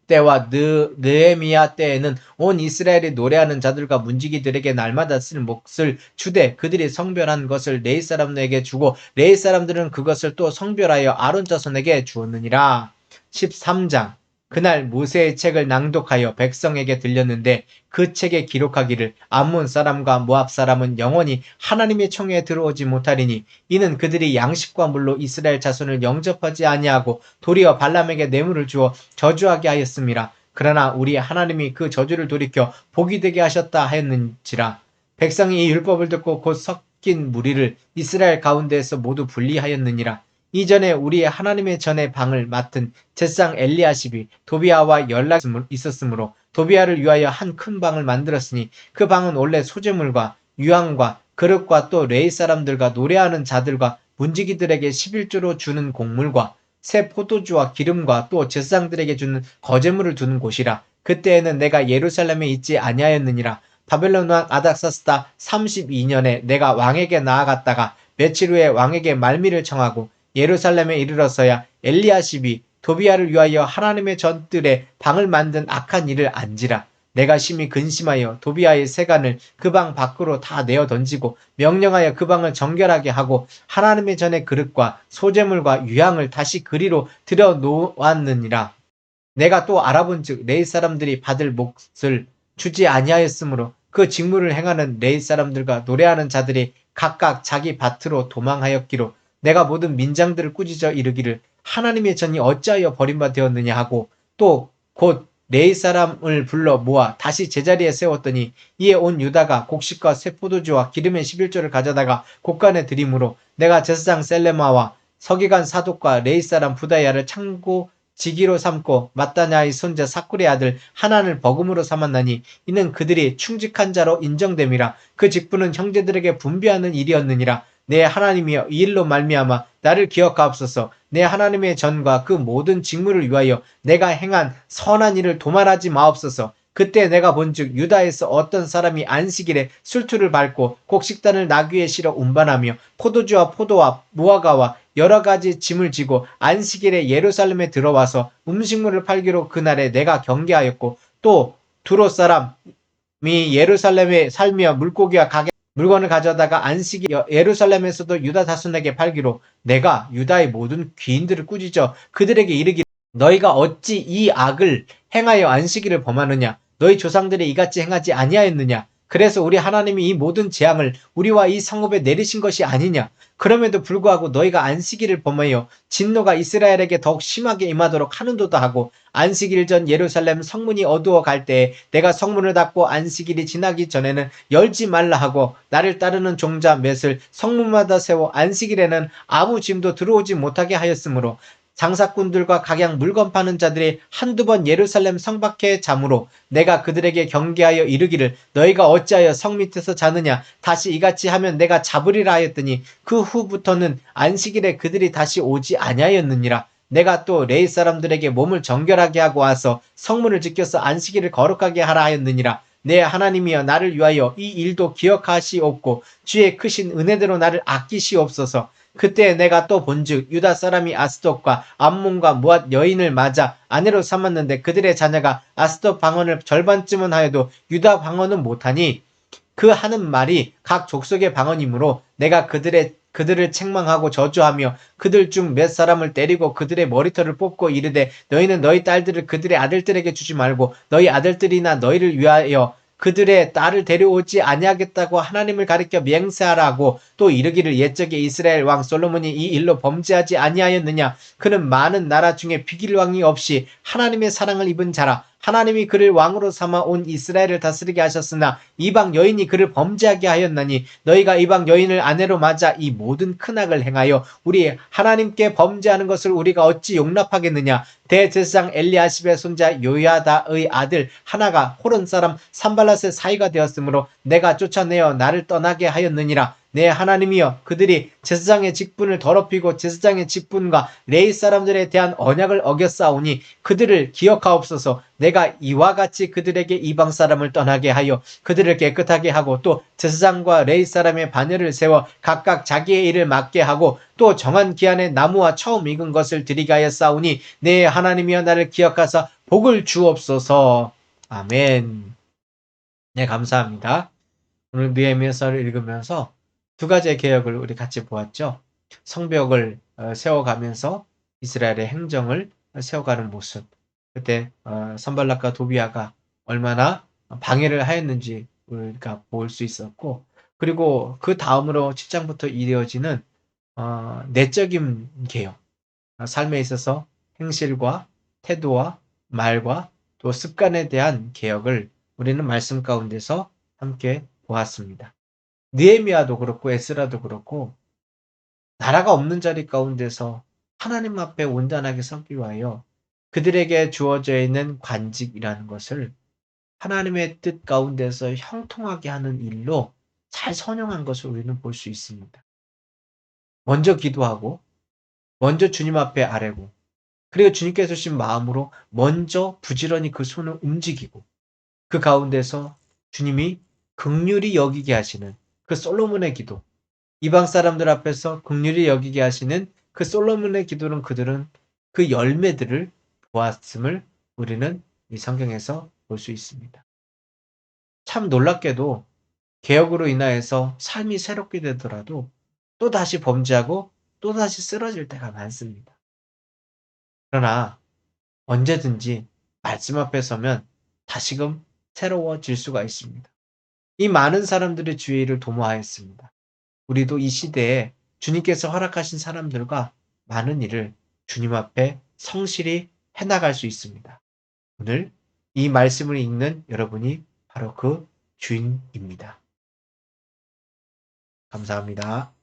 때와 느헤미야 때에는 온 이스라엘이 노래하는 자들과 문지기들에게 날마다 쓸 몫을 주되 그들이 성별한 것을 레위 사람에게 주고 레위 사람들은 그것을 또 성별하여 아론 자손에게 주었느니라. 13장 그날 모세의 책을 낭독하여 백성에게 들렸는데 그 책에 기록하기를 암몬 사람과 모압 사람은 영원히 하나님의 청에 들어오지 못하리니 이는 그들이 양식과 물로 이스라엘 자손을 영접하지 아니하고 도리어 발람에게 뇌물을 주어 저주하게 하였음이라. 그러나 우리 하나님이 그 저주를 돌이켜 복이 되게 하셨다 하였는지라. 백성이 이 율법을 듣고 곧 섞인 무리를 이스라엘 가운데에서 모두 분리하였느니라. 이전에 우리 하나님의 전에 방을 맡은 제사장 엘리야십이 도비아와 연락이 있었으므로 도비아를 위하여 한 큰 방을 만들었으니 그 방은 원래 소재물과 유황과 그릇과 또 레이 사람들과 노래하는 자들과 문지기들에게 11조로 주는 곡물과 새 포도주와 기름과 또 제사장들에게 주는 거제물을 두는 곳이라. 그때에는 내가 예루살렘에 있지 아니하였느니라. 바벨론 왕 아닥사스다 32년에 내가 왕에게 나아갔다가 며칠 후에 왕에게 말미를 청하고 예루살렘에 이르러서야 엘리야십이 도비아를 위하여 하나님의 전들의 방을 만든 악한 일을 안지라. 내가 심히 근심하여 도비아의 세간을 그 방 밖으로 다 내어 던지고 명령하여 그 방을 정결하게 하고 하나님의 전의 그릇과 소재물과 유향을 다시 그리로 들여 놓았느니라. 내가 또 알아본즉 레위 사람들이 받을 몫을 주지 아니하였으므로 그 직무를 행하는 레위 사람들과 노래하는 자들이 각각 자기 밭으로 도망하였기로 내가 모든 민장들을 꾸짖어 이르기를 하나님의 전이 어찌하여 버림받 되었느냐 하고 또 곧 레위 사람을 불러 모아 다시 제자리에 세웠더니 이에 온 유다가 곡식과 새 포도주와 기름의 11조를 가져다가 곳간에 드림으로 내가 제사장 셀레마와 서기관 사독과 레위 사람 부다야를 창고 지기로 삼고 마따냐의 손자 사쿠리의 아들 하난을 버금으로 삼았나니 이는 그들이 충직한 자로 인정됨이라. 그 직분은 형제들에게 분배하는 일이었느니라. 내 하나님이여 이 일로 말미암아 나를 기억하옵소서. 내 하나님의 전과 그 모든 직무를 위하여 내가 행한 선한 일을 도말하지 마옵소서. 그때 내가 본즉 유다에서 어떤 사람이 안식일에 술투를 밟고 곡식단을 나귀에 실어 운반하며 포도주와 포도와 무화과와 여러 가지 짐을 지고 안식일에 예루살렘에 들어와서 음식물을 팔기로 그날에 내가 경계하였고 또 두로 사람이 예루살렘에 살며 물고기와 가게 물건을 가져다가 안식일 예루살렘에서도 유다 다손에게 팔기로 내가 유다의 모든 귀인들을 꾸짖어 그들에게 이르기를 너희가 어찌 이 악을 행하여 안식일을 범하느냐 너희 조상들이 이같이 행하지 아니하였느냐 그래서 우리 하나님이 이 모든 재앙을 우리와 이 성읍에 내리신 것이 아니냐 그럼에도 불구하고 너희가 안식일을 범하여 진노가 이스라엘에게 더욱 심하게 임하도록 하는도다 하고 안식일 전 예루살렘 성문이 어두워 갈 때에 내가 성문을 닫고 안식일이 지나기 전에는 열지 말라 하고 나를 따르는 종자 맷을 성문마다 세워 안식일에는 아무 짐도 들어오지 못하게 하였으므로 장사꾼들과 각양 물건 파는 자들이 한두 번 예루살렘 성 밖에 잠으로 내가 그들에게 경계하여 이르기를 너희가 어찌하여 성 밑에서 자느냐 다시 이같이 하면 내가 잡으리라 하였더니 그 후부터는 안식일에 그들이 다시 오지 아니하였느니라. 내가 또 레위 사람들에게 몸을 정결하게 하고 와서 성문을 지켜서 안식일을 거룩하게 하라 하였느니라. 내 하나님이여 나를 위하여 이 일도 기억하시옵고 주의 크신 은혜대로 나를 아끼시옵소서. 그때 내가 또 본즉 유다 사람이 아스돗과 암몬과 무앗 여인을 맞아 아내로 삼았는데 그들의 자녀가 아스돗 방언을 절반쯤은 하여도 유다 방언은 못하니 그 하는 말이 각 족속의 방언이므로 내가 그들을 책망하고 저주하며 그들 중 몇 사람을 때리고 그들의 머리털을 뽑고 이르되 너희는 너희 딸들을 그들의 아들들에게 주지 말고 너희 아들들이나 너희를 위하여 그들의 딸을 데려오지 아니하겠다고 하나님을 가리켜 맹세하라고 또 이르기를 옛적에 이스라엘 왕 솔로몬이 이 일로 범죄하지 아니하였느냐 그는 많은 나라 중에 비길 왕이 없이 하나님의 사랑을 입은 자라 하나님이 그를 왕으로 삼아 온 이스라엘을 다스리게 하셨으나 이방 여인이 그를 범죄하게 하였나니 너희가 이방 여인을 아내로 맞아 이 모든 큰 악을 행하여 우리 하나님께 범죄하는 것을 우리가 어찌 용납하겠느냐 대제사장 엘리야십의 손자 요야다의 아들 하나가 호른 사람 산발랏의 사이가 되었으므로 내가 쫓아내어 나를 떠나게 하였느니라. 내 하나님이여 그들이 제사장의 직분을 더럽히고 제사장의 직분과 레위 사람들에 대한 언약을 어겼사오니 그들을 기억하옵소서. 내가 이와 같이 그들에게 이방 사람을 떠나게 하여 그들을 깨끗하게 하고 또 제사장과 레위 사람의 반열을 세워 각각 자기의 일을 맡게 하고 또 정한 기한에 나무와 처음 익은 것을 드리게 하였사오니 내 하나님이여 나를 기억하사 복을 주옵소서. 아멘. 네, 감사합니다. 오늘 느헤미야서를 읽으면서 두 가지의 개혁을 우리 같이 보았죠. 성벽을 세워가면서 이스라엘의 행정을 세워가는 모습. 그때 산발락과 도비아가 얼마나 방해를 하였는지 우리가 볼 수 있었고 그리고 그 다음으로 7장부터 이어지는 내적인 개혁. 삶에 있어서 행실과 태도와 말과 또 습관에 대한 개혁을 우리는 말씀 가운데서 함께 보았습니다. 느헤미야도 그렇고 에스라도 그렇고 나라가 없는 자리 가운데서 하나님 앞에 온전하게 서기 위하여 그들에게 주어져 있는 관직이라는 것을 하나님의 뜻 가운데서 형통하게 하는 일로 잘 선용한 것을 우리는 볼 수 있습니다. 먼저 기도하고, 먼저 주님 앞에 아뢰고, 그리고 주님께서 주신 마음으로 먼저 부지런히 그 손을 움직이고, 그 가운데서 주님이 긍휼히 여기게 하시는 그 솔로몬의 기도, 이방 사람들 앞에서 긍휼히 여기게 하시는 그 솔로몬의 기도는 그들은 그 열매들을 보았음을 우리는 이 성경에서 볼 수 있습니다. 참 놀랍게도 개혁으로 인하여서 삶이 새롭게 되더라도 또다시 범죄하고 또다시 쓰러질 때가 많습니다. 그러나 언제든지 말씀 앞에 서면 다시금 새로워질 수가 있습니다. 이 많은 사람들의 주의를 도모하였습니다. 우리도 이 시대에 주님께서 허락하신 사람들과 많은 일을 주님 앞에 성실히 해나갈 수 있습니다. 오늘 이 말씀을 읽는 여러분이 바로 그 주인입니다. 감사합니다.